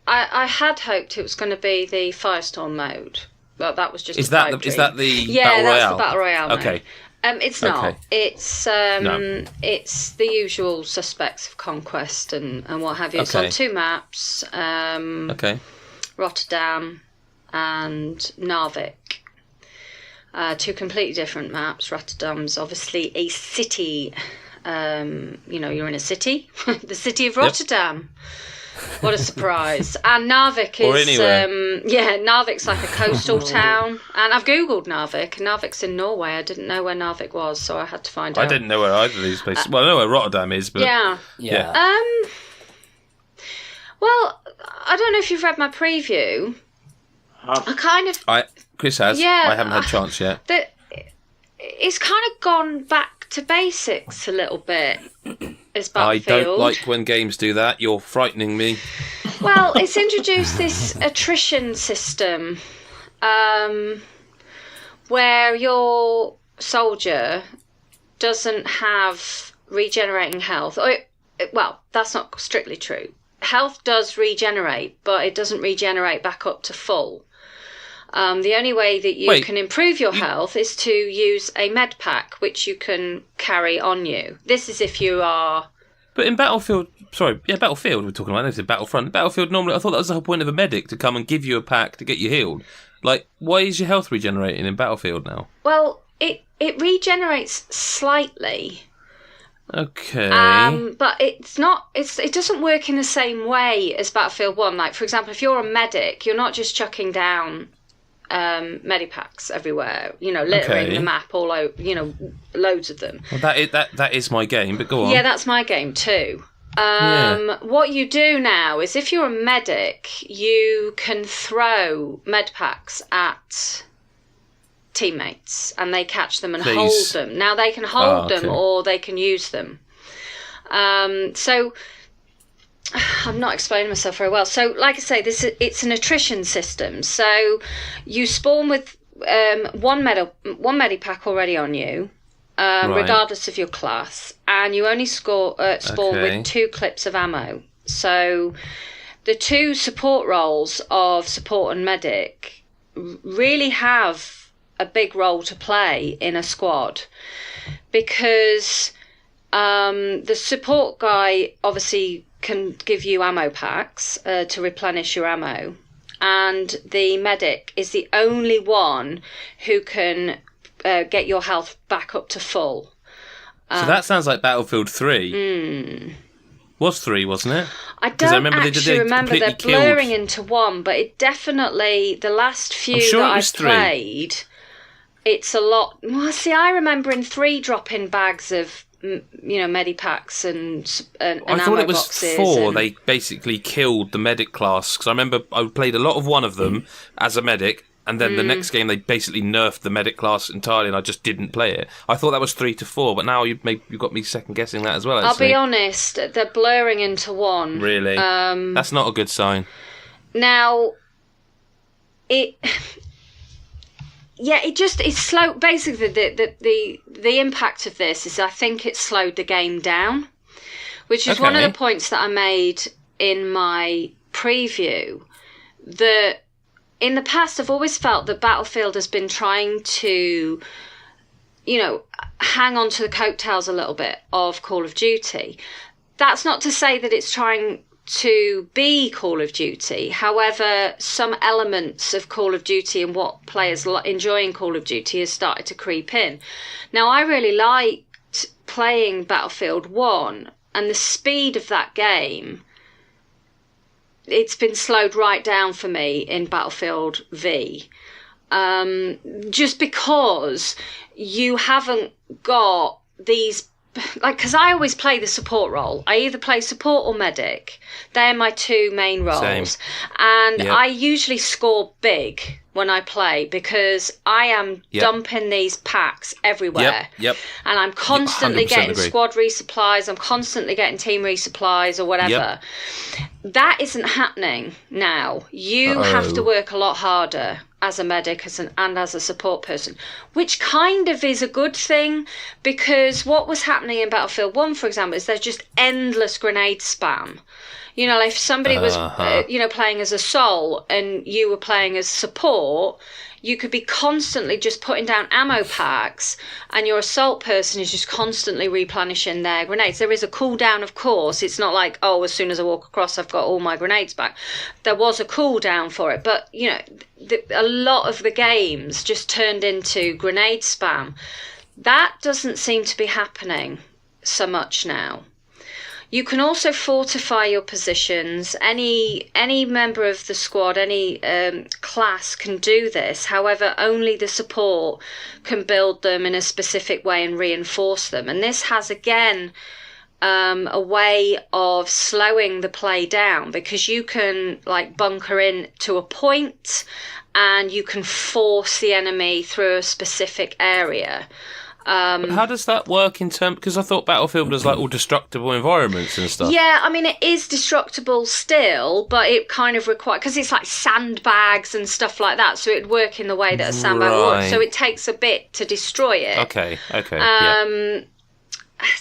I had hoped it was going to be the Firestorm mode. Well, that was just is that the Battle Royale? Yeah, that's the Battle Royale mode. Okay. It's not. It's it's the usual suspects of conquest and what have you. It's on 2 maps. Rotterdam and Narvik. 2 completely different maps. Rotterdam's obviously a city. You're in a city. The city of Rotterdam. What a surprise. And Narvik is... Narvik's like a coastal town. And I've Googled Narvik. Narvik's in Norway. I didn't know where Narvik was, so I had to find out. I didn't know where either of these places... Well, I know where Rotterdam is, but... Yeah. Well, I don't know if you've read my preview. Chris has. Yeah. I haven't had a chance yet. It's kind of gone back to basics a little bit. I don't like when games do that. You're frightening me. Well, it's introduced this attrition system where your soldier doesn't have regenerating health. Well, that's not strictly true. Health does regenerate, but it doesn't regenerate back up to full. The only way that you can improve your health is to use a med pack, which you can carry on you. This is if you are... But in Battlefield... Battlefield we're talking about. I know it's Battlefront. Battlefield, normally, I thought that was the whole point of a medic, to come and give you a pack to get you healed. Like, why is your health regenerating in Battlefield now? Well, it regenerates slightly. Okay. But it's not. It doesn't work in the same way as Battlefield 1. Like, for example, if you're a medic, you're not just chucking down... medipacks everywhere, littering the map all out, loads of them. Well, that is my game, but go on. Yeah, that's my game too. What you do now is if you're a medic, you can throw medpacks at teammates and they catch them and hold them. Now they can hold them or they can use them. So I'm not explaining myself very well. So, like I say, it's an attrition system. So, you spawn with one medipack already on you. regardless of your class, and you only spawn with 2 clips of ammo. So the 2 support roles of support and medic really have a big role to play in a squad, because the support guy obviously can give you ammo packs to replenish your ammo, and the medic is the only one who can get your health back up to full. So that sounds like Battlefield 3. Was 3, wasn't it? I don't remember remember. They're blurring into one, but it definitely, the last few that I've played, it's a lot. Well, see, I remember in 3 dropping bags of, medipacks and I thought it was boxes 4. They basically killed the medic class, because I remember I played a lot of one of them as a medic, and then the next game they basically nerfed the medic class entirely, and I just didn't play it. I thought that was 3 to 4, but now you've got me second guessing that as well. I'll be honest, they're blurring into one. Really? That's not a good sign. Now, it's slow. Basically, the impact of this is, I think it slowed the game down, which is one of the points that I made in my preview. That in the past, I've always felt that Battlefield has been trying to, hang on to the coattails a little bit of Call of Duty. That's not to say that it's trying to be Call of Duty. However, some elements of Call of Duty and what players enjoying Call of Duty has started to creep in. Now, I really liked playing Battlefield 1, and the speed of that game, it's been slowed right down for me in Battlefield V. Just because you haven't got these, because I always play the support role. I either play support or medic. They're my 2 main roles. Same. And I usually score big when I play, because I am dumping these packs everywhere. Yep. And I'm constantly getting agree. squad resupplies, I'm constantly getting team resupplies or whatever. That isn't happening now. You have to work a lot harder as a medic and as a support person, which kind of is a good thing, because what was happening in Battlefield 1, for example, is there's just endless grenade spam. If somebody was, playing as a Sol and you were playing as support, you could be constantly just putting down ammo packs, and your assault person is just constantly replenishing their grenades. There is a cooldown, of course. It's not like, as soon as I walk across, I've got all my grenades back. There was a cooldown for it, but, a lot of the games just turned into grenade spam. That doesn't seem to be happening so much now. You can also fortify your positions. Any member of the squad, any class can do this. However, only the support can build them in a specific way and reinforce them. And this has, again, a way of slowing the play down, because you can bunker in to a point and you can force the enemy through a specific area. How does that work in terms? Because I thought Battlefield was all destructible environments and stuff. Yeah, I mean, it is destructible still, but it kind of requires, because it's like sandbags and stuff like that, so it'd work in the way that a sandbag would. So it takes a bit to destroy it. Okay.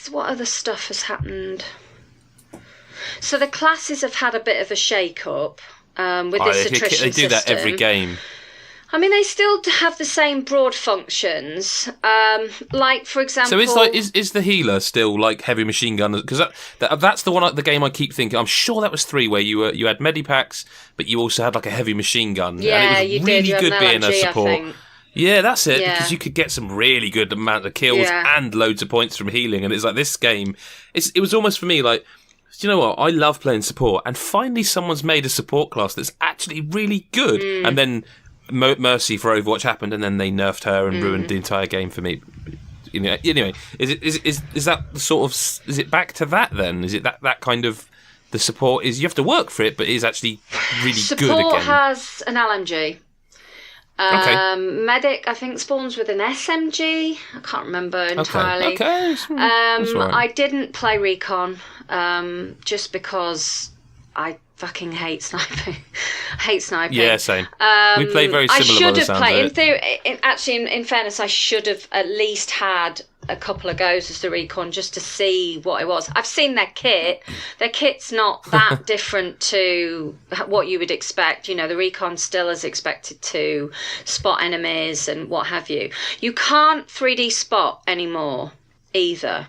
What other stuff has happened? So the classes have had a bit of a shake-up with this attrition system. They do that every game. I mean, they still have the same broad functions. For example... So it's is the healer still heavy machine gun? Because that's the game I keep thinking. I'm sure that was 3 where you had medipacks, but you also had a heavy machine gun. Yeah, and it was you really did. You good had being an LMG, a support. I think. Yeah, that's it. Yeah. Because you could get some really good amount of kills and loads of points from healing. And it's this game. It was almost for me do you know what? I love playing support, and finally someone's made a support class that's actually really good. And then Mercy for Overwatch happened, and then they nerfed her and ruined the entire game for me. Anyway, is that the sort of, is it back to that then? Is it that kind of, the support is, you have to work for it, but it is actually really good again? Support has an LMG. Okay. Medic, I think, spawns with an SMG. I can't remember entirely. Okay. That's right. I didn't play Recon just because I fucking hate sniping. I hate sniping. Yeah, same. We play very similar. I should have played. In fairness, I should have at least had a couple of goes as the recon just to see what it was. I've seen their kit. Their kit's not that different to what you would expect. You know, the recon still is expected to spot enemies and what have you. You can't 3D spot anymore either.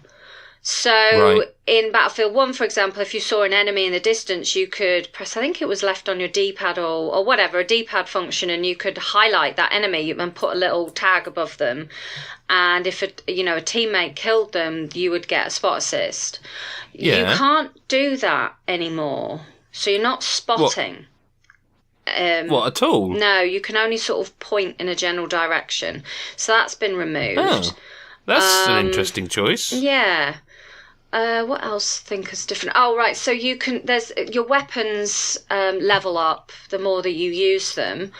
So in Battlefield 1, for example, if you saw an enemy in the distance, you could press, I think it was left on your D-pad or whatever, a D-pad function, and you could highlight that enemy and put a little tag above them. And if a teammate killed them, you would get a spot assist. Yeah. You can't do that anymore. So you're not spotting. What, at all? No, you can only sort of point in a general direction. So that's been removed. Oh, that's an interesting choice. Yeah. What else I think is different? Oh, right. So you can, there's your weapons level up the more that you use them,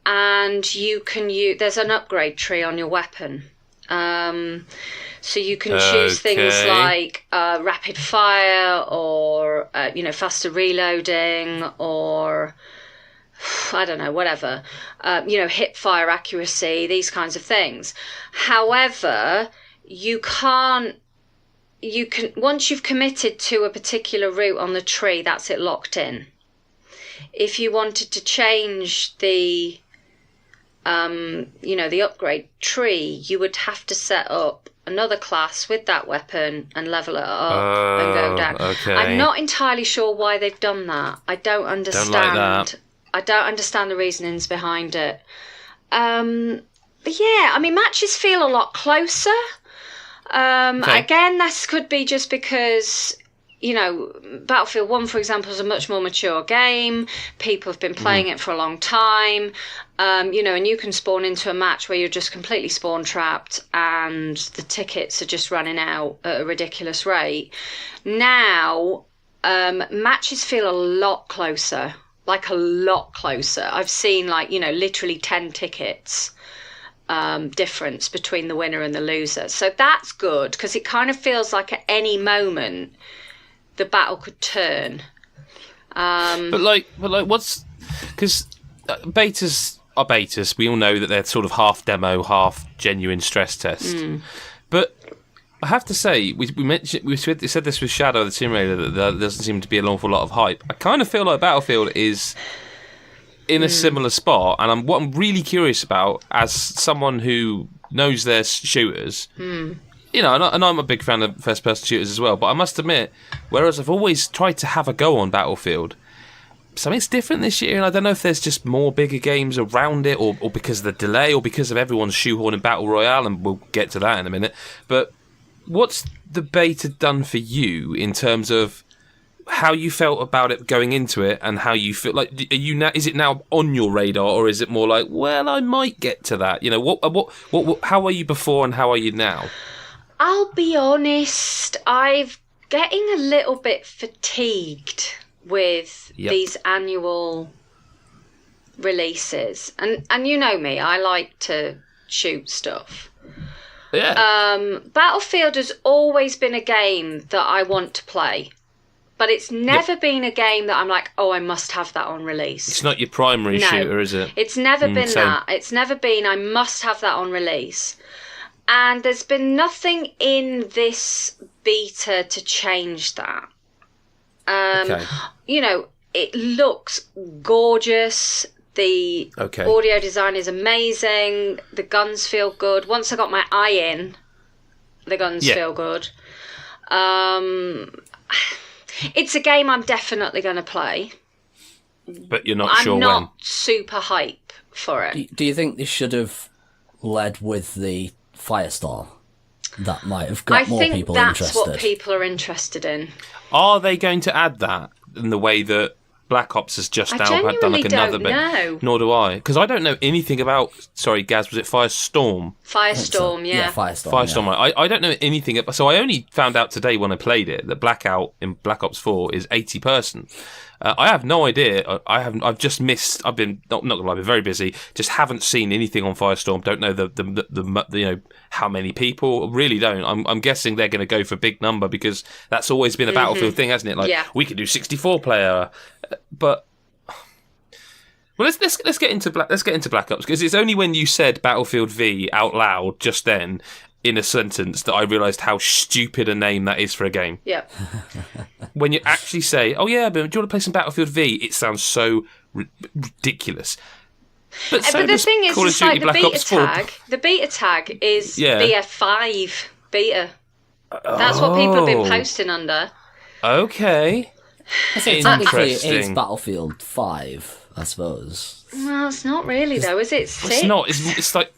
and you can use, there's an upgrade tree on your weapon. So you can choose things like rapid fire or, faster reloading or, I don't know, whatever, hip fire accuracy, these kinds of things. However, once you've committed to a particular route on the tree, that's it locked in. If you wanted to change the upgrade tree, you would have to set up another class with that weapon and level it up and go down. Okay. I'm not entirely sure why they've done that. I don't understand. Don't like that. I don't understand the reasonings behind it. But yeah, I mean, matches feel a lot closer. Again, this could be just because, Battlefield 1, for example, is a much more mature game. People have been playing it for a long time. And you can spawn into a match where you're just completely spawn trapped and the tickets are just running out at a ridiculous rate. Now, matches feel a lot closer. Like a lot closer. I've seen literally 10 tickets difference between the winner and the loser. So that's good because it kind of feels like at any moment the battle could turn. But what's, because betas are betas. We all know that they're sort of half demo, half genuine stress test. But I have to say, we said this with Shadow the Simulator, that there doesn't seem to be an awful lot of hype. I kind of feel like Battlefield is in a similar spot, and what I'm really curious about, as someone who knows their shooters, and I'm a big fan of first-person shooters as well, but I must admit, whereas I've always tried to have a go on Battlefield, something's different this year, and I don't know if there's just more bigger games around it, or because of the delay, or because of everyone's shoehorning Battle Royale, and we'll get to that in a minute, but what's the beta done for you in terms of how you felt about it going into it, and how you feel like, are you now? Is it now on your radar, or is it more like, well, I might get to that? What? How are you before, and how are you now? I'll be honest. I'm getting a little bit fatigued with these annual releases, and you know me, I like to shoot stuff. Yeah. Battlefield has always been a game that I want to play, but it's never been a game that I'm like, oh, I must have that on release. It's not your primary shooter, is it? It's never been same. that. It's never been, I must have that on release. And there's been nothing in this beta to change that. It looks gorgeous. The audio design is amazing. The guns feel good. Once I got my eye in, the guns feel good. It's a game I'm definitely going to play. But you're not sure when? I'm not super hype for it. Do you think they should have led with the Firestorm? That might have got more people interested. I think that's what people are interested in. Are they going to add that in the way that Black Ops has just now done like another bit? Know. Nor do I, because I don't know anything about. Sorry, Gaz, was it Firestorm? Firestorm, yeah. Firestorm. Right. I don't know anything. So I only found out today when I played it that Blackout in Black Ops 4 is 80-person. I have no idea. I've just missed. I've been not gonna lie, I've been very busy. Just haven't seen anything on Firestorm. Don't know the how many people. Really don't. I'm guessing they're going to go for a big number because that's always been a Battlefield thing, hasn't it? Like we could do 64 player, but. Well, let's get into Black Ops, because it's only when you said Battlefield V out loud just then, in a sentence that I realised how stupid a name that is for a game. Yeah. When you actually say, "Oh yeah, but do you want to play some Battlefield V?" It sounds so ridiculous. But the thing is, Call of it's Duty like the Black beta Ops 4. tag. The beta tag is Yeah. BF5 beta. That's what people have been posting under. Okay. Technically, it is Interesting. Battlefield 5, I suppose. Well, it's not really though, is it? 6? It's not. It's like,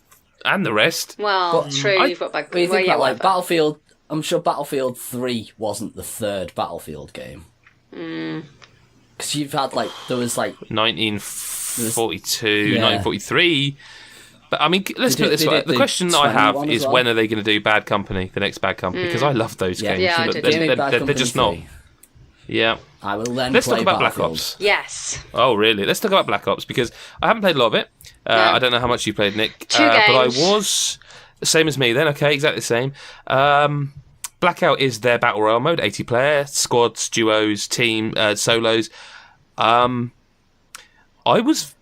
and the rest. Well, But true. You've got back. When you Well, think yeah, about, like, whatever. Battlefield, I'm sure Battlefield 3 wasn't the third Battlefield game. Because you've had, like, there was, like... 1942, Yeah. 1943. But I mean, let's put it this way: the question that I have is, when are they going to do Bad Company, the next Bad Company? Because I love those games. Yeah, I but did. they're just not. Yeah. I will then Let's play talk about Black Battlefield. Ops. Yes. Oh, really? Let's talk about Black Ops, because I haven't played a lot of it. I don't know how much you played, Nick. Two But I games. was the same as me then. Okay, exactly the same. Blackout is their battle royale mode: 80-player, squads, duos, team, solos. I was.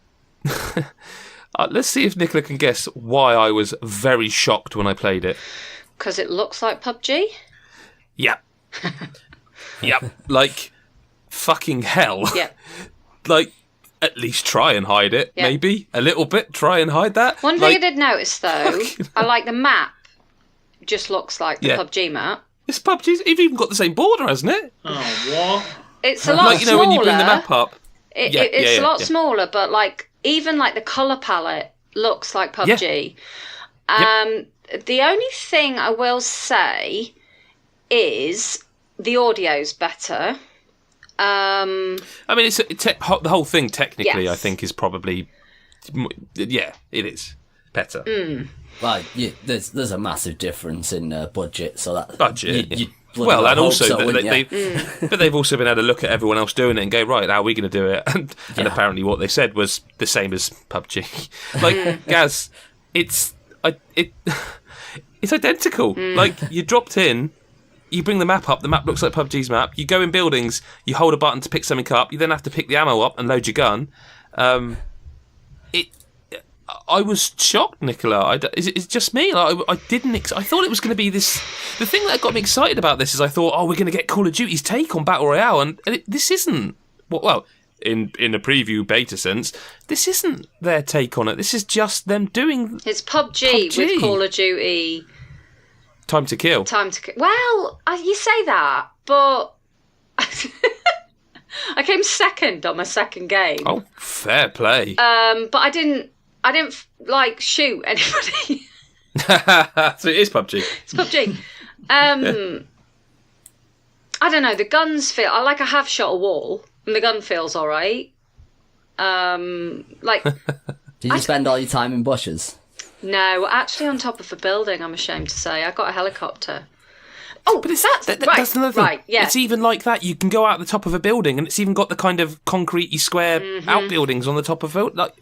Let's see if Nicola can guess why I was very shocked when I played it. Because it looks like PUBG. Yeah. Yep. Like, fucking hell. Yeah. Like, at least try and hide it, Yeah. maybe. A little bit, try and hide that. One thing Like, I did notice though, I like the map. Just looks like the Yeah. PUBG map. It's PUBG's even got the same border, hasn't it? Oh, what? It's a lot Like, you know, smaller. when you bring the map up. It's a lot yeah. smaller, but like even like the color palette looks like PUBG. The only thing I will say is the audio's better. I mean, it's the whole thing technically, Yes. I think, is probably... Yeah, it is better. Well, there's a massive difference in budget, so that... Budget, you yeah. bloody Well, well and hope also, so, wouldn't you? but they've also been able to look at everyone else doing it and go, right, how are we going to do it? And apparently what they said was the same as PUBG. Like, Gaz, it's identical. Like, you dropped in, you bring the map up, the map looks like PUBG's map, you go in buildings, you hold a button to pick something up, you then have to pick the ammo up and load your gun. I was shocked, Nicola. Is it just me? Like, I didn't. I thought it was going to be this. The thing that got me excited about this is I thought, oh, we're going to get Call of Duty's take on Battle Royale, and this isn't. Well, in a preview beta sense, this isn't their take on it. This is just them doing It's PUBG with Call of Duty. Time to Kill. Well, you say that, but I came second on my second game. Oh, fair play. But I didn't like shoot anybody. So it is PUBG. It's PUBG. I don't know. The guns feel. I have shot a wall, and the gun feels all right. Like. Did you spend all your time in bushes? No, actually, on top of a building. I'm ashamed to say, I got a helicopter. Oh, but That's another thing. Right, yeah. It's even like that. You can go out the top of a building, and it's even got the kind of concrete square outbuildings on the top of it. Like,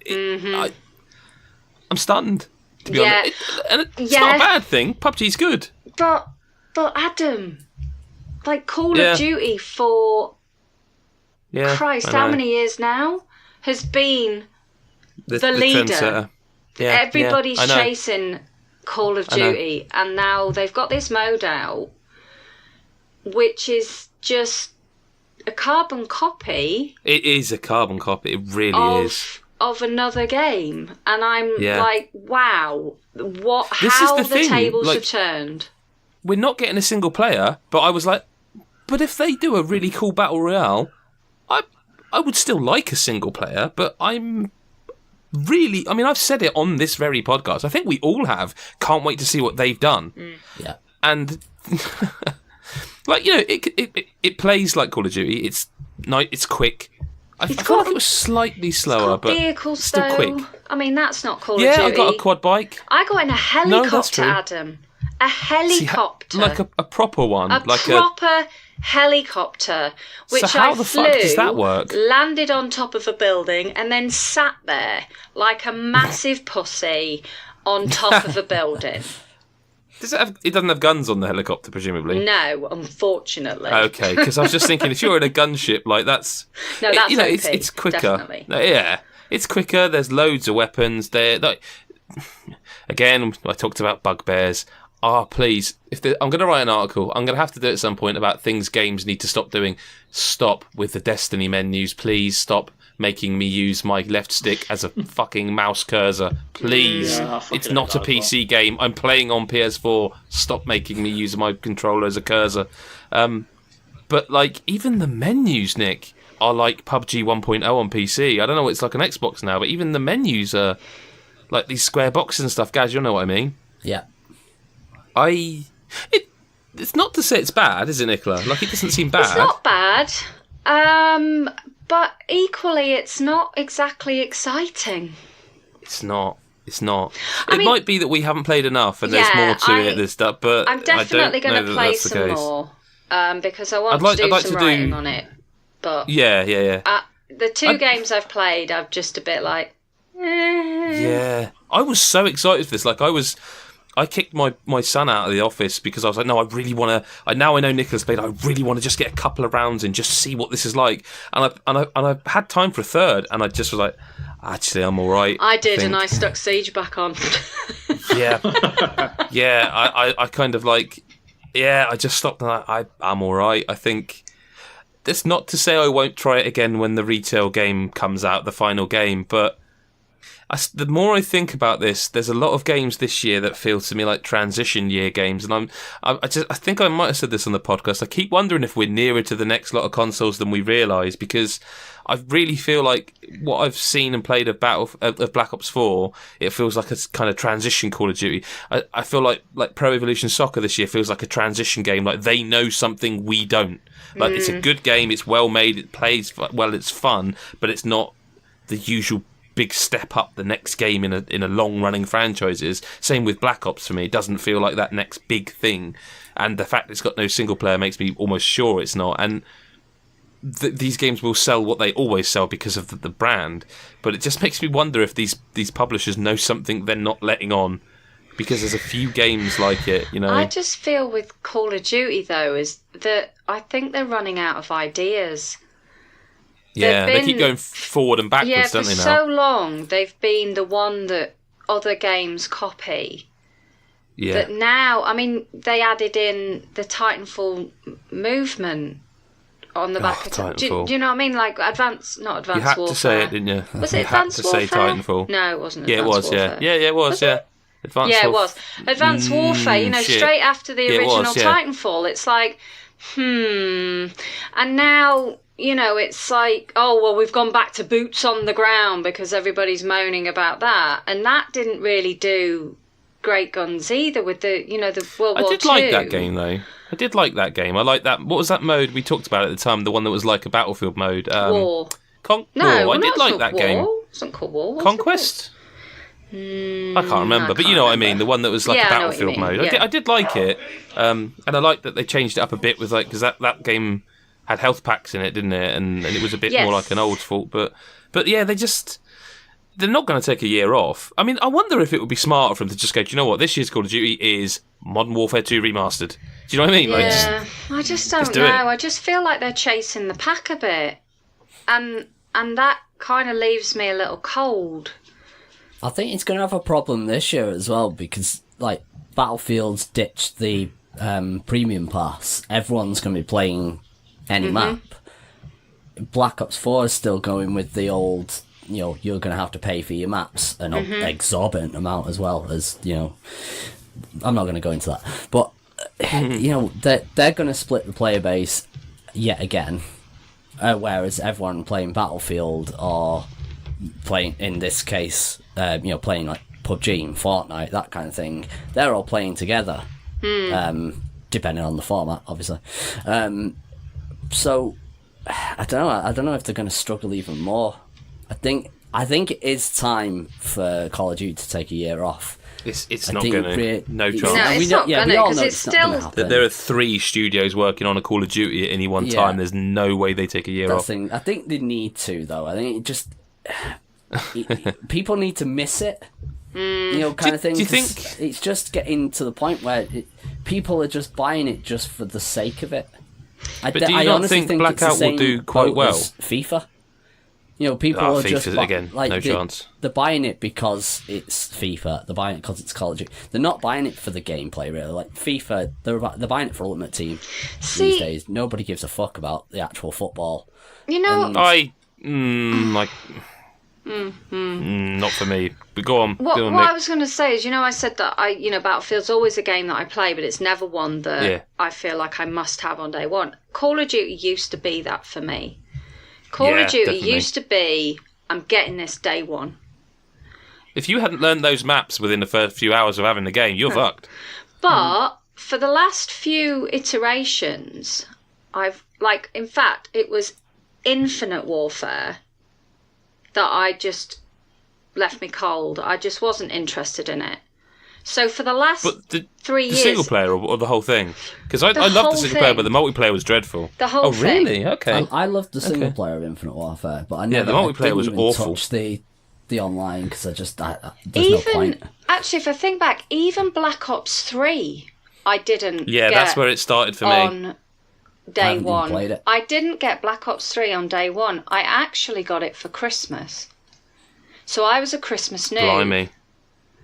I'm stunned, to be honest. And it's not a bad thing. PUBG's good. But Adam, like Call of Duty for Christ, how many years now has been the leader? trendsetter. Yeah, Everybody's I know. chasing Call of Duty, and now they've got this mode out, which is just a carbon copy. It is a carbon copy. It really is. Of another game, and I'm like, wow, what? This how is the the thing, tables like, have turned. We're not getting a single player, but I was like, but if they do a really cool battle royale, I would still like a single player. But I'm really, I mean, I've said it on this very podcast. I think we all have. Can't wait to see what they've done. Yeah. And like, you know, it plays like Call of Duty. It's quick. I feel like it was slightly slower, but vehicles, still though. quick. I mean, that's not Call of Yeah, Duty. I got a quad bike. I got in a that's helicopter, true. Adam. A helicopter. Like a proper one. A proper helicopter, which So how I the flew, fuck does that work? landed on top of a building, and then sat there like a massive pussy on top of a building. It doesn't have guns on the helicopter, presumably. No, unfortunately. Okay, because I was just thinking, if you're in a gunship, like that's No, that's OP, it's quicker. definitely. Yeah, it's quicker. There's loads of weapons. They're like, again, I talked about bugbears. please. I'm going to write an article. I'm going to have to do it at some point about things games need to stop doing. Stop with the Destiny menus. Please stop making me use my left stick as a fucking mouse cursor. Please. Yeah, It's not a PC game. I'm playing on PS4. Stop making me use my controller as a cursor. But, like, even the menus, Nick, are like PUBG 1.0 on PC. I don't know what it's like on Xbox now, but even the menus are like these square boxes and stuff. Guys, you'll know what I mean. Yeah. It's not to say it's bad, is it, Nicola? Like, it doesn't seem bad. It's not bad. But equally, it's not exactly exciting. It's not. It might be that we haven't played enough and there's more to it. There's stuff, but I'm definitely going to play some more because I want to do some writing on it. But yeah. The two games I've played, I'm just a bit like. Yeah, I was so excited for this. Like, I kicked my son out of the office because I was like, no, I really want to. Now I know Nicola's played. I really want to just get a couple of rounds and just see what this is like. And I had time for a third, and I just was like, actually, I'm all right. I did, and I stuck Siege back on. Yeah. I kind of like. Yeah, I just stopped and I'm all right. I think. That's not to say I won't try it again when the retail game comes out, the final game, but. The more I think about this, there's a lot of games this year that feel to me like transition year games, and I think I might have said this on the podcast. I keep wondering if we're nearer to the next lot of consoles than we realise, because I really feel like what I've seen and played of Black Ops 4, it feels like a kind of transition Call of Duty. I feel like Pro Evolution Soccer this year feels like a transition game. Like, they know something we don't. Like, it's a good game, it's well made, it plays well, it's fun, but it's not the usual big step up the next game in a long running franchises. Same with Black Ops for me. It doesn't feel like that next big thing, and the fact it's got no single player makes me almost sure it's not. And these games will sell what they always sell because of the brand, but it just makes me wonder if these publishers know something they're not letting on, because there's a few games like it, you know. I just feel with Call of Duty though is that I think they're running out of ideas. Yeah, they keep going forward and backwards, don't they, now? Yeah, for so long, they've been the one that other games copy. Yeah. That now, I mean, they added in the Titanfall movement on the back of Titanfall. Do you know what I mean? Like, not Advanced Warfare. You had to say it, didn't you? Was it Advanced Warfare? You had to say Titanfall. No, it wasn't Yeah, Advanced it was, Warfare. yeah. Yeah, it was, yeah. Advanced it was. Advanced Warfare, you know, straight after the original Titanfall. It's like, And now, you know, it's like, oh, well, we've gone back to boots on the ground because everybody's moaning about that. And that didn't really do great guns either with the, you know, the World War II. I did like that game, though. I did like that game. I like that. What was that mode we talked about at the time? The one that was like a Battlefield mode? War. War. I did like that game. It's not called War. Conquest? I can't remember, but you know what I mean. The one that was like a Battlefield mode. Yeah. I did like it, and I liked that they changed it up a bit with like, because that game had health packs in it, didn't it? And it was a bit more like an old fault. But yeah, they're not going to take a year off. I mean, I wonder if it would be smarter for them to just go, do you know what? This year's Call of Duty is Modern Warfare 2 remastered. Do you know what I mean? Yeah, I just don't know. I just feel like they're chasing the pack a bit, and that kind of leaves me a little cold. I think it's going to have a problem this year as well, because like Battlefield's ditched the premium pass. Everyone's going to be playing any map. Black Ops 4 is still going with the old, you know, you're going to have to pay for your maps an exorbitant amount as well, as, you know, I'm not going to go into that. But, you know, they're going to split the player base yet again, whereas everyone playing Battlefield or playing, in this case, you know, playing like PUBG and Fortnite, that kind of thing, they're all playing together, depending on the format, obviously. So, I don't know if they're going to struggle even more. I think it is time for Call of Duty to take a year off. It's not going to. No chance. No, it's not going to, because it's still... There are 3 studios working on a Call of Duty at any one time. There's no way they take a year off. I think they need to, though. I think it just... people need to miss it, you know, kind of thing. Do you think it's just getting to the point where people are just buying it just for the sake of it? Do you not think Blackout will do quite well? FIFA, People are FIFA just again. No chance. They're buying it because it's FIFA. They're buying it because it's Call of Duty. They're not buying it for the gameplay, really. Like FIFA, they're buying it for Ultimate Team these days. Nobody gives a fuck about the actual football. Not for me. But go on. What I was going to say is, I said that Battlefield's always a game that I play, but it's never one that I feel like I must have on day one. Call of Duty used to be that for me. Call of Duty used to be, I'm getting this day one. If you hadn't learned those maps within the first few hours of having the game, you're fucked. But for the last few iterations, in fact, it was Infinite Warfare that I just left me cold. I just wasn't interested in it. So for the last 3 years... The single player or the whole thing? Because I loved the single player, but the multiplayer was dreadful. The whole thing. Oh, really? Okay. I loved the single player of Infinite Warfare, but I never the multiplayer was awful. Touch the online, because there's no point. Actually, if I think back, even Black Ops 3, I didn't get that's where it started for me. On day one. It. I didn't get Black Ops 3 on day one. I actually got it for Christmas. So I was a Christmas noob. Blimey.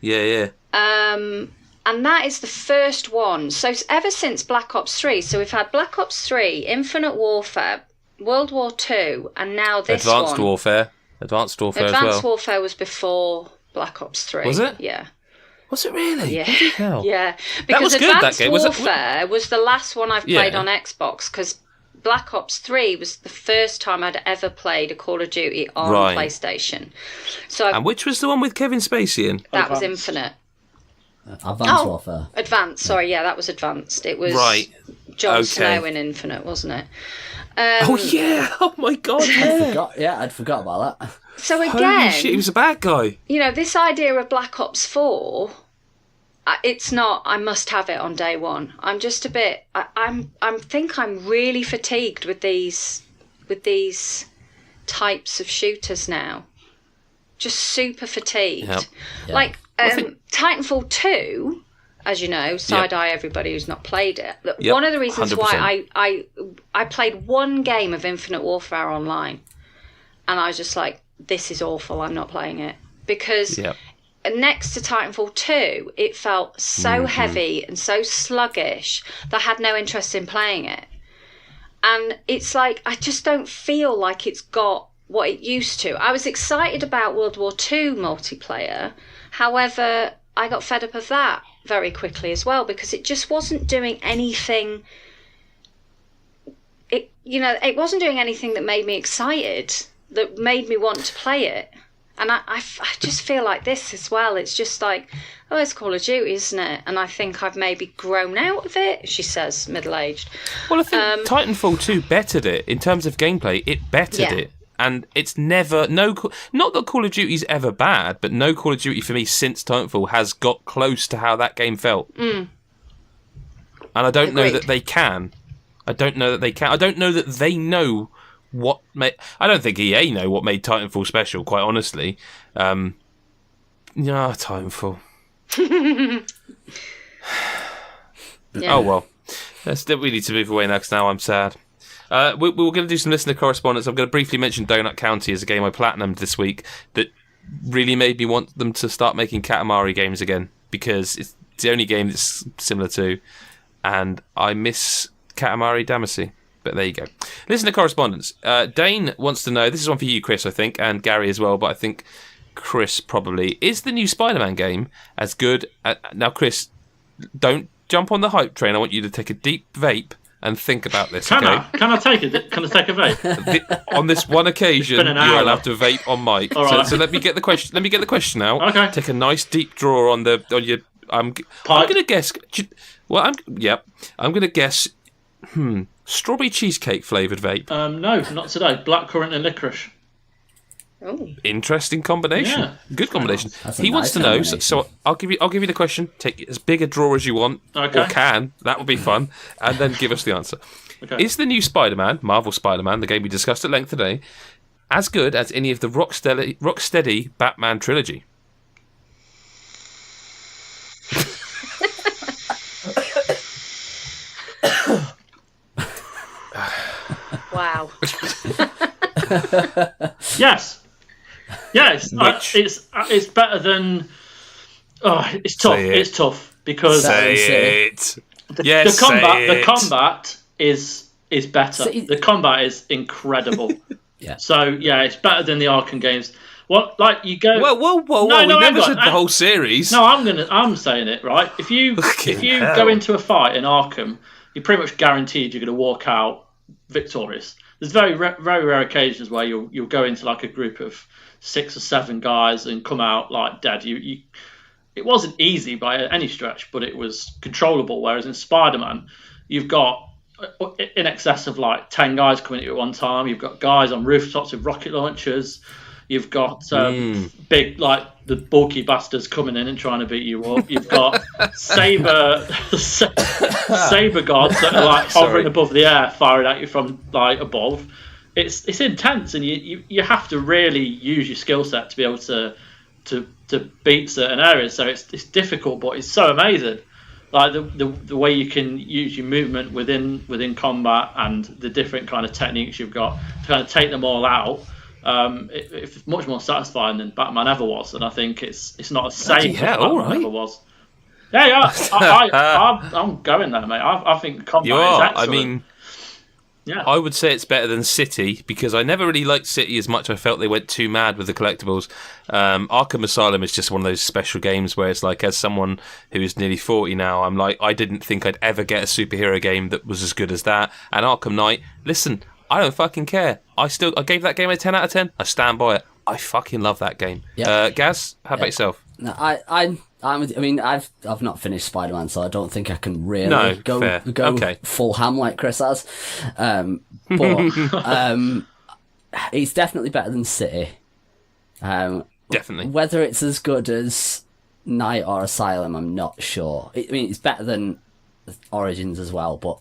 Yeah. And that is the first one. So ever since Black Ops 3, so we've had Black Ops 3, Infinite Warfare, World War 2, and now this Advanced one. Warfare. Advanced Warfare as well. Advanced Warfare was before Black Ops 3. Was it? Yeah. Was it really? Yeah. Bloody hell. Yeah. Because that was good, Advanced that game. Warfare was the last one I've played on Xbox, because Black Ops 3 was the first time I'd ever played a Call of Duty on PlayStation. And which was the one with Kevin Spacey in? That was Infinite. Advanced Warfare. Advanced, sorry, that was Advanced. It was Jon Snow in Infinite, wasn't it? Oh my god, I'd forgot about that. So again... Holy shit, he was a bad guy. This idea of Black Ops 4, it's not, I must have it on day one. I'm just a bit... I think I'm really fatigued with these types of shooters now. Just super fatigued. Yep. Yeah. Like, Titanfall 2, as you know, side-eye everybody who's not played it. One of the reasons 100%. why I played one game of Infinite Warfare online, and I was just like, this is awful, I'm not playing it. Because next to Titanfall 2, it felt so heavy and so sluggish that I had no interest in playing it. And it's like, I just don't feel like it's got what it used to. I was excited about World War II multiplayer. However, I got fed up of that very quickly as well, because it just wasn't doing anything. It wasn't doing anything that made me excited, that made me want to play it. And I just feel like this as well. It's just like, it's Call of Duty, isn't it? And I think I've maybe grown out of it, she says, middle-aged. Well, I think Titanfall 2 bettered it. In terms of gameplay, it bettered it. And it's never... not that Call of Duty's ever bad, but no Call of Duty for me since Titanfall has got close to how that game felt. And I don't know that they can. I don't know that they know what made... I don't think EA know what made Titanfall special, quite honestly. Titanfall. Oh, well. We need to move away now, because now I'm sad. We're going to do some listener correspondence. I'm going to briefly mention Donut County as a game I platinumed this week that really made me want them to start making Katamari games again, because it's the only game that's similar to, and I miss Katamari Damacy. But there you go. Listener correspondence. Dane wants to know, this is one for you, Chris, I think, and Gary as well, but I think Chris probably. Is the new Spider-Man game as good? Now, Chris, don't jump on the hype train. I want you to take a deep vape and think about this. Can I take it? Can I take a vape? On this one occasion, you're allowed to vape on mic. Right. So let me get the question. Let me get the question out. Okay. Take a nice deep draw on your. I'm going to guess. Well, I'm going to guess. Strawberry cheesecake flavoured vape. No, not today. Blackcurrant and licorice. Oh. Interesting combination. Yeah. Good combination. He wants to know. So I'll give you the question. Take as big a draw as you want, or can. That would be fun, and then give us the answer. Okay. Is the new Spider-Man, Marvel Spider-Man, the game we discussed at length today, as good as any of the Rocksteady Batman trilogy? Wow. Yes. It's better than. Oh, it's tough. It's tough because say it. The combat is better. The combat is incredible. Yeah. So yeah, it's better than the Arkham games. What you go? Whoa! We never said the whole series. No, I'm saying it right. If you go into a fight in Arkham, you're pretty much guaranteed you're going to walk out victorious. There's very rare occasions where you'll go into like a group of 6 or 7 guys and come out like dead. It wasn't easy by any stretch, but it was controllable. Whereas in Spider-Man, you've got in excess of like 10 guys coming at you at one time. You've got guys on rooftops with rocket launchers. You've got big, like the bulky bastards coming in and trying to beat you up. You've got saber gods that are like hovering above the air, firing at you from like above. It's intense, and you have to really use your skill set to be able to beat certain areas. So it's difficult, but it's so amazing. Like the way you can use your movement within combat and the different kind of techniques you've got to kind of take them all out. It's much more satisfying than Batman ever was, and I think it's not as safe as Batman ever was. Yeah. I'm going there, mate. I think combat is excellent. I mean, yeah. I would say it's better than City because I never really liked City as much. I felt they went too mad with the collectibles. Arkham Asylum is just one of those special games where it's like, as someone who is nearly 40 now, I'm like, I didn't think I'd ever get a superhero game that was as good as that. And Arkham Knight, listen, I don't fucking care. I gave that game a 10 out of 10. I stand by it. I fucking love that game. Yep. Gaz, how about yourself? No, I mean, I've not finished Spider-Man, so I don't think I can really go full ham like Chris has. But it's definitely better than City. Definitely. Whether it's as good as Night or Asylum, I'm not sure. I mean, it's better than Origins as well, but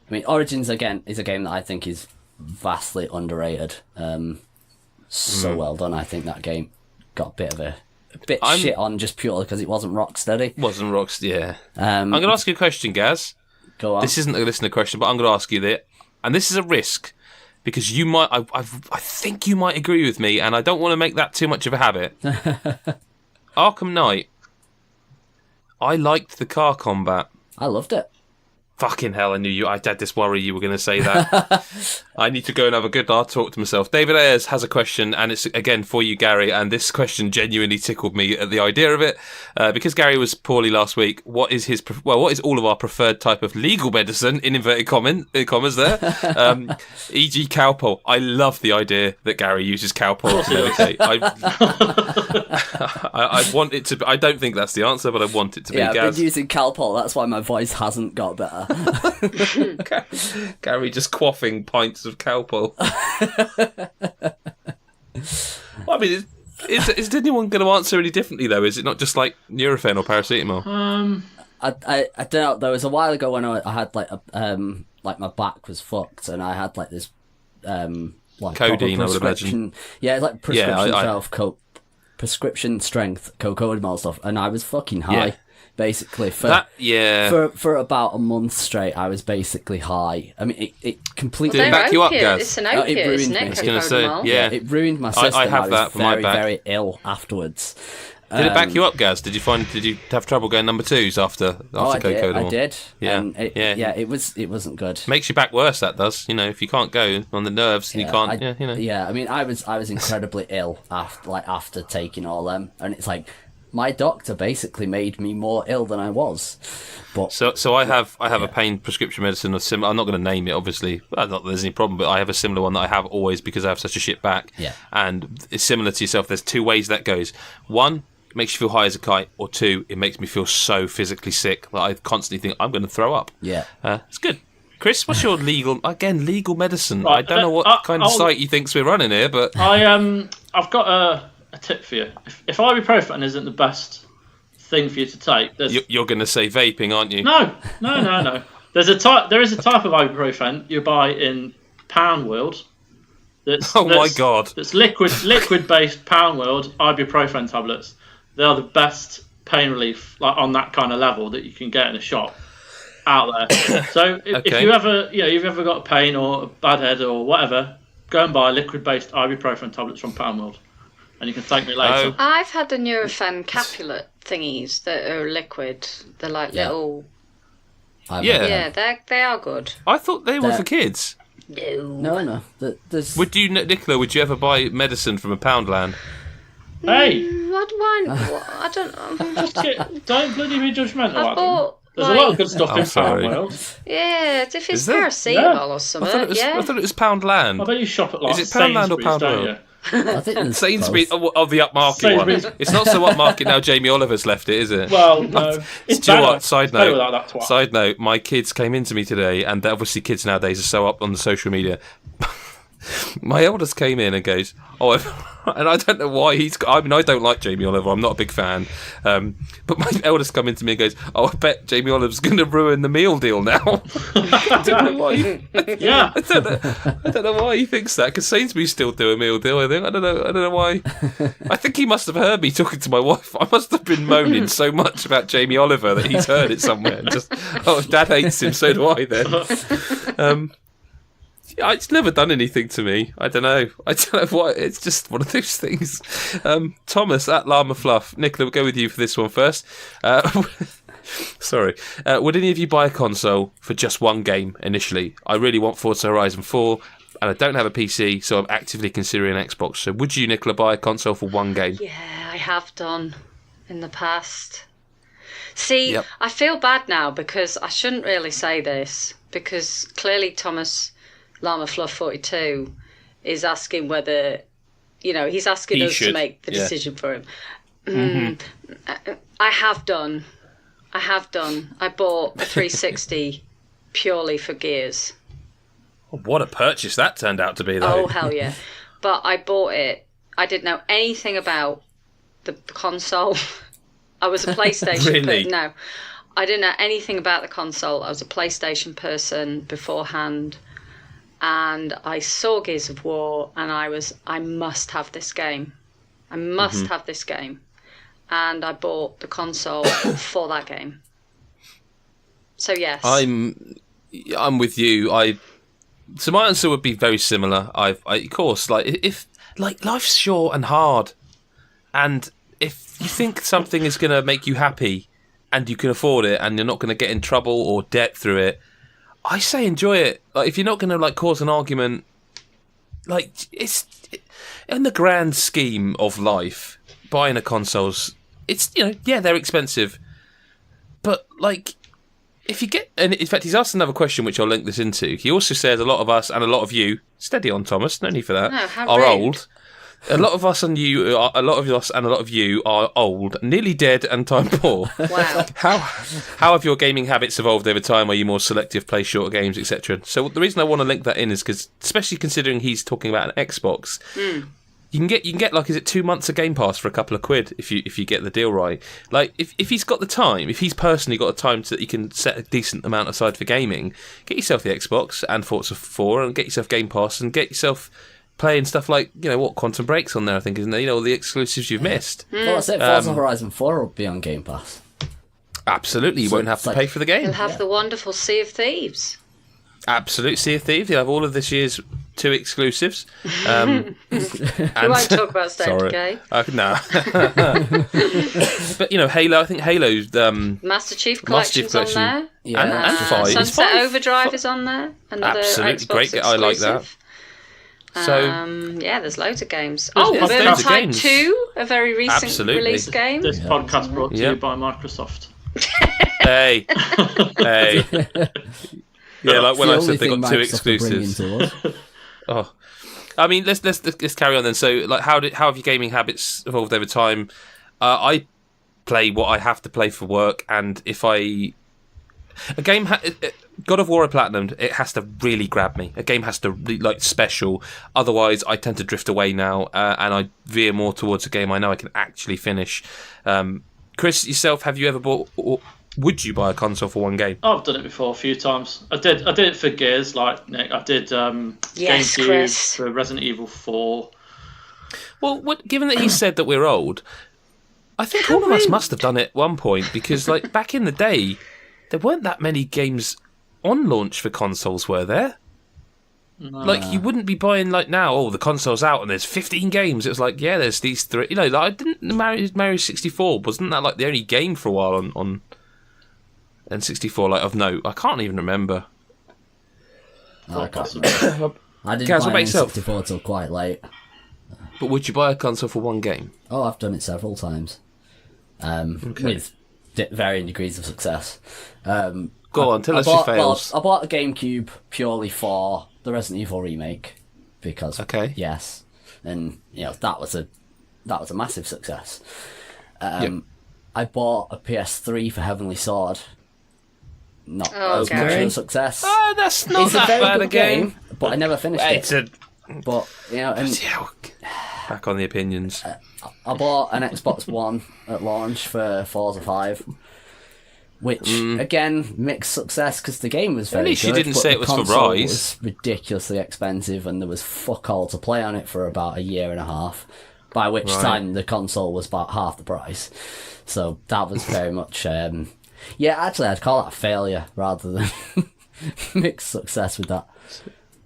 I mean, Origins again is a game that I think is vastly underrated. So well done. I think that game got a bit shit on just purely because it wasn't Rocksteady. Yeah. I'm going to ask you a question, Gaz. Go on. This isn't a listener question, but I'm going to ask you that, and this is a risk because you might. I think you might agree with me, and I don't want to make that too much of a habit. Arkham Knight. I liked the car combat. I loved it. Fucking hell, I knew you. I had this worry you were going to say that. I need to go and have a good hard talk to myself. David Ayers has a question, and it's, again, for you, Gary, and this question genuinely tickled me at the idea of it. Because Gary was poorly last week, what is all of our preferred type of legal medicine, in inverted commas there? E.g. Cowpole. I love the idea that Gary uses Cowpole to medicate. I want it to be, I don't think that's the answer, but I want it to be Gaz. I've been using Cowpole, that's why my voice hasn't got better. Gary just quaffing pints of Cowpole. I mean, is anyone going to answer any differently though? Is it not just like Nurofen or paracetamol? I don't know. There was a while ago when I had like like my back was fucked, and I had like this like codeine, I would imagine. Yeah, it's like prescription strength cocodamol stuff, and I was fucking high. Yeah. Basically, for about a month straight, I was basically high. I mean, it completely did it back you up, Gaz? It's an opiate, it ruined isn't it? me. I was going to say, yeah, it ruined my system. I have that for my back. Very ill afterwards. Did it back you up, Gaz? Did you have trouble going number 2s after cocodamol? I did. Yeah, it wasn't good. Makes your back worse. That does. You know, if you can't go on the nerves, you can't. Yeah, I mean, I was incredibly ill after taking all them, and it's like, my doctor basically made me more ill than I was. But so I have a pain prescription medicine of similar. I'm not going to name it, obviously. Not that there's any problem, but I have a similar one that I have always because I have such a shit back. Yeah. And it's similar to yourself. There's 2 ways that goes. 1, it makes you feel high as a kite, or 2, it makes me feel so physically sick that I constantly think I'm going to throw up. Yeah. It's good. Chris, what's your legal medicine? Right, I don't know what kind of site you think's we're running here, but I've got a tip for you. If ibuprofen isn't the best thing for you to take, you're going to say vaping, aren't you? No. There is a type of ibuprofen you buy in Pound World. My god! It's liquid based Pound World ibuprofen tablets. They are the best pain relief, like on that kind of level, that you can get in a shop out there. So if you ever, you've ever got pain or a bad head or whatever, go and buy liquid-based ibuprofen tablets from Pound World, and you can thank me later. I've had the Nurofen capsulet thingies that are liquid. They're like little. Yeah, they are good. I thought they were for kids. No. Would you, Nicola? Would you ever buy medicine from a Poundland? Hey, I don't know. don't bloody be judgmental. There's a lot of good stuff in Pound World. Yeah, if it's paracetamol or something. I thought it was Poundland. I bet you shop at like Is it Poundland or Pound World? I think Sainsbury's of the upmarket one. It's not so upmarket now. Jamie Oliver's left it, is it? Well, no. It's better. Side note. My kids came into me today, and obviously kids nowadays are so up on the social media. My eldest came in and goes, and I don't know why I don't like Jamie Oliver. I'm not a big fan. But my eldest come into me and goes, I bet Jamie Oliver's going to ruin the meal deal now. I don't know why. I don't know why he thinks that, because Sainsbury's still do a meal deal, I think. I don't know why. I think he must have heard me talking to my wife. I must have been moaning so much about Jamie Oliver that he's heard it somewhere. Just, Dad hates him, so do I then. It's never done anything to me. I don't know why. It's just one of those things. Thomas at Llama Fluff. Nicola, we'll go with you for this one first. Sorry. Would any of you buy a console for just one game initially? I really want Forza Horizon 4, and I don't have a PC, so I'm actively considering an Xbox. So would you, Nicola, buy a console for one game? Yeah, I have done in the past. See, I feel bad now because I shouldn't really say this, because clearly Thomas Llama Fluff 42 is asking whether, he's asking us to make the decision for him. I have done. I bought a 360 purely for Gears. What a purchase that turned out to be, though. Oh, hell yeah. But I bought it. I didn't know anything about the console. I was a PlayStation Really? No, I didn't know anything about the console. I was a PlayStation person beforehand. And I saw Gears of War, and I must have this game. I must have this game. And I bought the console for that game. So yes, I'm with you. So my answer would be very similar. Of course, if life's short and hard, and if you think something is going to make you happy, and you can afford it, and you're not going to get in trouble or debt through it, I say enjoy it. If you're not going to cause an argument, it's in the grand scheme of life, buying a console's, it's they're expensive, but if you get, and in fact he's asked another question which I'll link this into. He also says a lot of us and a lot of you, steady on Thomas, no need for that, are rude. old. A lot of us and you, a lot of us and a lot of you are old, nearly dead, and time poor. Wow. How have your gaming habits evolved over time? Are you more selective, play shorter games, etc.? So the reason I want to link that in is because, especially considering he's talking about an Xbox, you can get is it 2 months of Game Pass for a couple of quid if you get the deal right. If he's got the time, if he's personally got the time so that he can set a decent amount aside for gaming, get yourself the Xbox and Forza 4 and get yourself Game Pass and get yourself playing stuff like, Quantum Break's on there, I think, isn't there? All the exclusives you've missed. Well, that's it. Forza Horizon 4 will be on Game Pass. Absolutely. You won't have to pay for the game. You'll have the wonderful Sea of Thieves. Absolute Sea of Thieves. You'll have all of this year's 2 exclusives. We won't talk about State of Decay. No. But, Halo, I think Halo's... Master Chief Collection's on there. Yeah, and 5. Sunset Overdrive is on there. Another absolutely Xbox great. exclusive. I like that. So there's loads of games. Type 2, a very recent release game. This podcast brought to you by Microsoft. Hey. Yeah, when I said they got 2 exclusives. Oh, I mean, let's carry on then. So, how have your gaming habits evolved over time? I play what I have to play for work, and if a game God of War I platinumed, it has to really grab me. A game has to be special. Otherwise, I tend to drift away now, and I veer more towards a game I know I can actually finish. Chris, yourself, have you ever bought, or would you buy a console for one game? I've done it before a few times. I did it for Gears, like Nick. I did GameCube Chris. for Resident Evil 4. Well, given that he said that we're old, I think all of us must have done it at one point, because back in the day, there weren't that many games on launch for consoles, were there? Like, you wouldn't be buying, like, now, the console's out and there's 15 games. It was like, yeah, there's these 3. You know, like, I didn't Mario 64. Wasn't that, like, the only game for a while on N64, like, of note? I can't even remember. I can't remember. I didn't buy N64 till quite late. But would you buy a console for one game? Oh, I've done it several times. With varying degrees of success. Go on, tell us your fails. Well, I bought a GameCube purely for the Resident Evil remake because yes, and that was a massive success. I bought a PS3 for Heavenly Sword. Not as much of a success. That's not that bad a game, but I never finished it. But back on the opinions. I bought an Xbox One at launch for Forza 5. Which, again, mixed success because the game was very good. At least you didn't say it was for Rise. It was ridiculously expensive and there was fuck all to play on it for about a year and a half, by which time the console was about half the price. So that was very much... actually, I'd call that a failure rather than mixed success with that.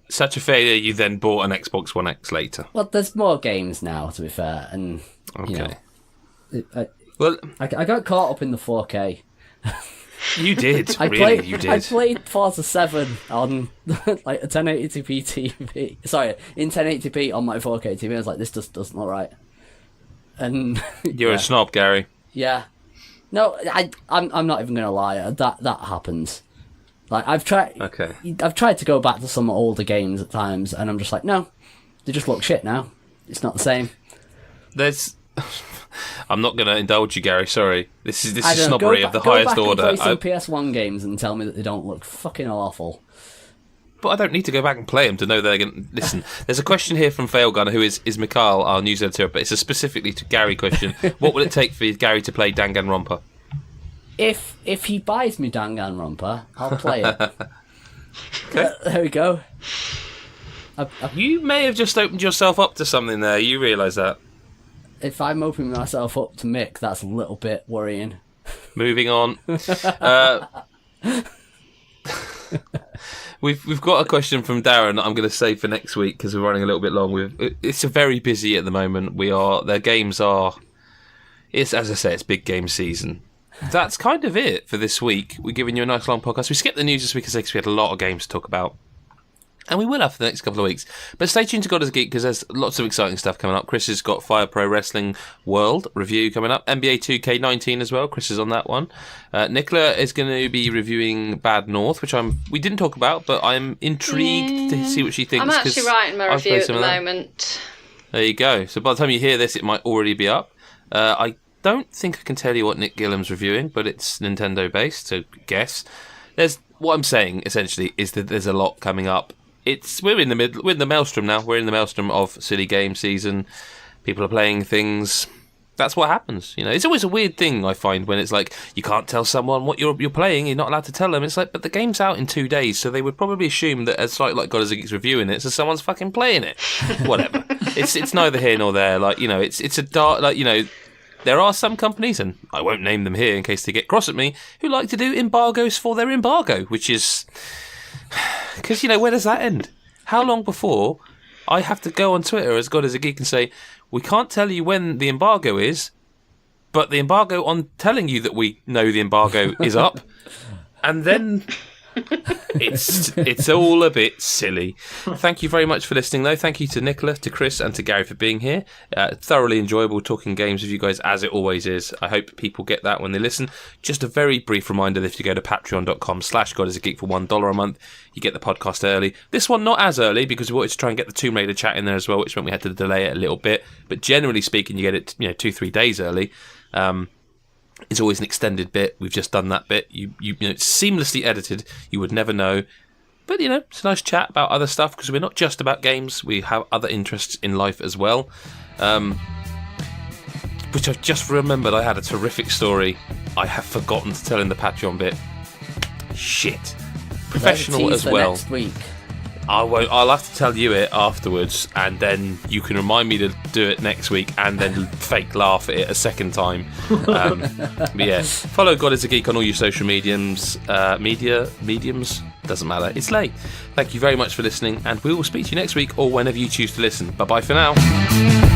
Such a failure, you then bought an Xbox One X later. Well, there's more games now, to be fair. And, I got caught up in the 4K. You did. You did. I played Forza 7 on like a 1080p TV. Sorry, in 1080p on my 4K TV. I was like, this just doesn't look right. And you're a snob, Gary. Yeah. No, I'm not even gonna lie. That happens. Like I've tried to go back to some older games at times, and I'm just like, no, they just look shit now. It's not the same. I'm not going to indulge you, Gary. Sorry. This is snobbery of the highest order. Go back and play some PS1 games and tell me that they don't look fucking awful. But I don't need to go back and play them to know they're going to... Listen, there's a question here from Failgunner, who is Mikhail, our news editor, but it's a specifically to Gary question. What will it take for Gary to play Danganronpa? If he buys me Danganronpa, I'll play it. Okay. There we go. You may have just opened yourself up to something there. You realise that? If I'm opening myself up to Mick, that's a little bit worrying. Moving on. We've got a question from Darren that I'm going to save for next week because we're running a little bit long. It's very busy at the moment. Their games are... It's, as I say, it's big game season. That's kind of it for this week. We're giving you a nice long podcast. We skipped the news this week because we had a lot of games to talk about. And we will have for the next couple of weeks. But stay tuned to God is a Geek because there's lots of exciting stuff coming up. Chris has got Fire Pro Wrestling World review coming up. NBA 2K19 as well. Chris is on that one. Nicola is going to be reviewing Bad North, which we didn't talk about, but I'm intrigued to see what she thinks. I'm actually writing my review at the moment. There you go. So by the time you hear this, it might already be up. I don't think I can tell you what Nick Gillam's reviewing, but it's Nintendo based, so guess. What I'm saying essentially is that there's a lot coming up. We're in the maelstrom now. We're in the maelstrom of silly game season. People are playing things. That's what happens. It's always a weird thing I find when it's like you can't tell someone what you're playing. You're not allowed to tell them. It's like, but the game's out in 2 days, so they would probably assume that a site like God is a Geek's reviewing it, so someone's fucking playing it. Whatever. It's neither here nor there. Like it's a dark. There are some companies, and I won't name them here in case they get cross at me, who like to do embargoes for their embargo, which is. Because, where does that end? How long before I have to go on Twitter as God is a Geek and say, we can't tell you when the embargo is, but the embargo on telling you that we know the embargo is up, and then it's all a bit silly. Thank you very much for listening, though. Thank you to Nicola, to Chris, and to Gary for being here. Thoroughly enjoyable talking games with you guys, as it always is. I hope people get that when they listen. Just a very brief reminder that if you go to patreon.com/GodIsAGeek for $1 a month, you get the podcast early. This one not as early because we wanted to try and get the Tomb Raider chat in there as well, which meant we had to delay it a little bit. But generally speaking, you get it 2-3 days early. It's always an extended bit. We've just done that bit. It's seamlessly edited. You would never know. But, it's a nice chat about other stuff because we're not just about games. We have other interests in life as well. Which I've just remembered I had a terrific story I have forgotten to tell in the Patreon bit. Shit. Professional as well. Next week. I'll have to tell you it afterwards, and then you can remind me to do it next week, and then fake laugh at it a second time. But yeah, follow God is a Geek on all your social mediums. Doesn't matter. It's late. Thank you very much for listening, and we will speak to you next week or whenever you choose to listen. Bye-bye for now.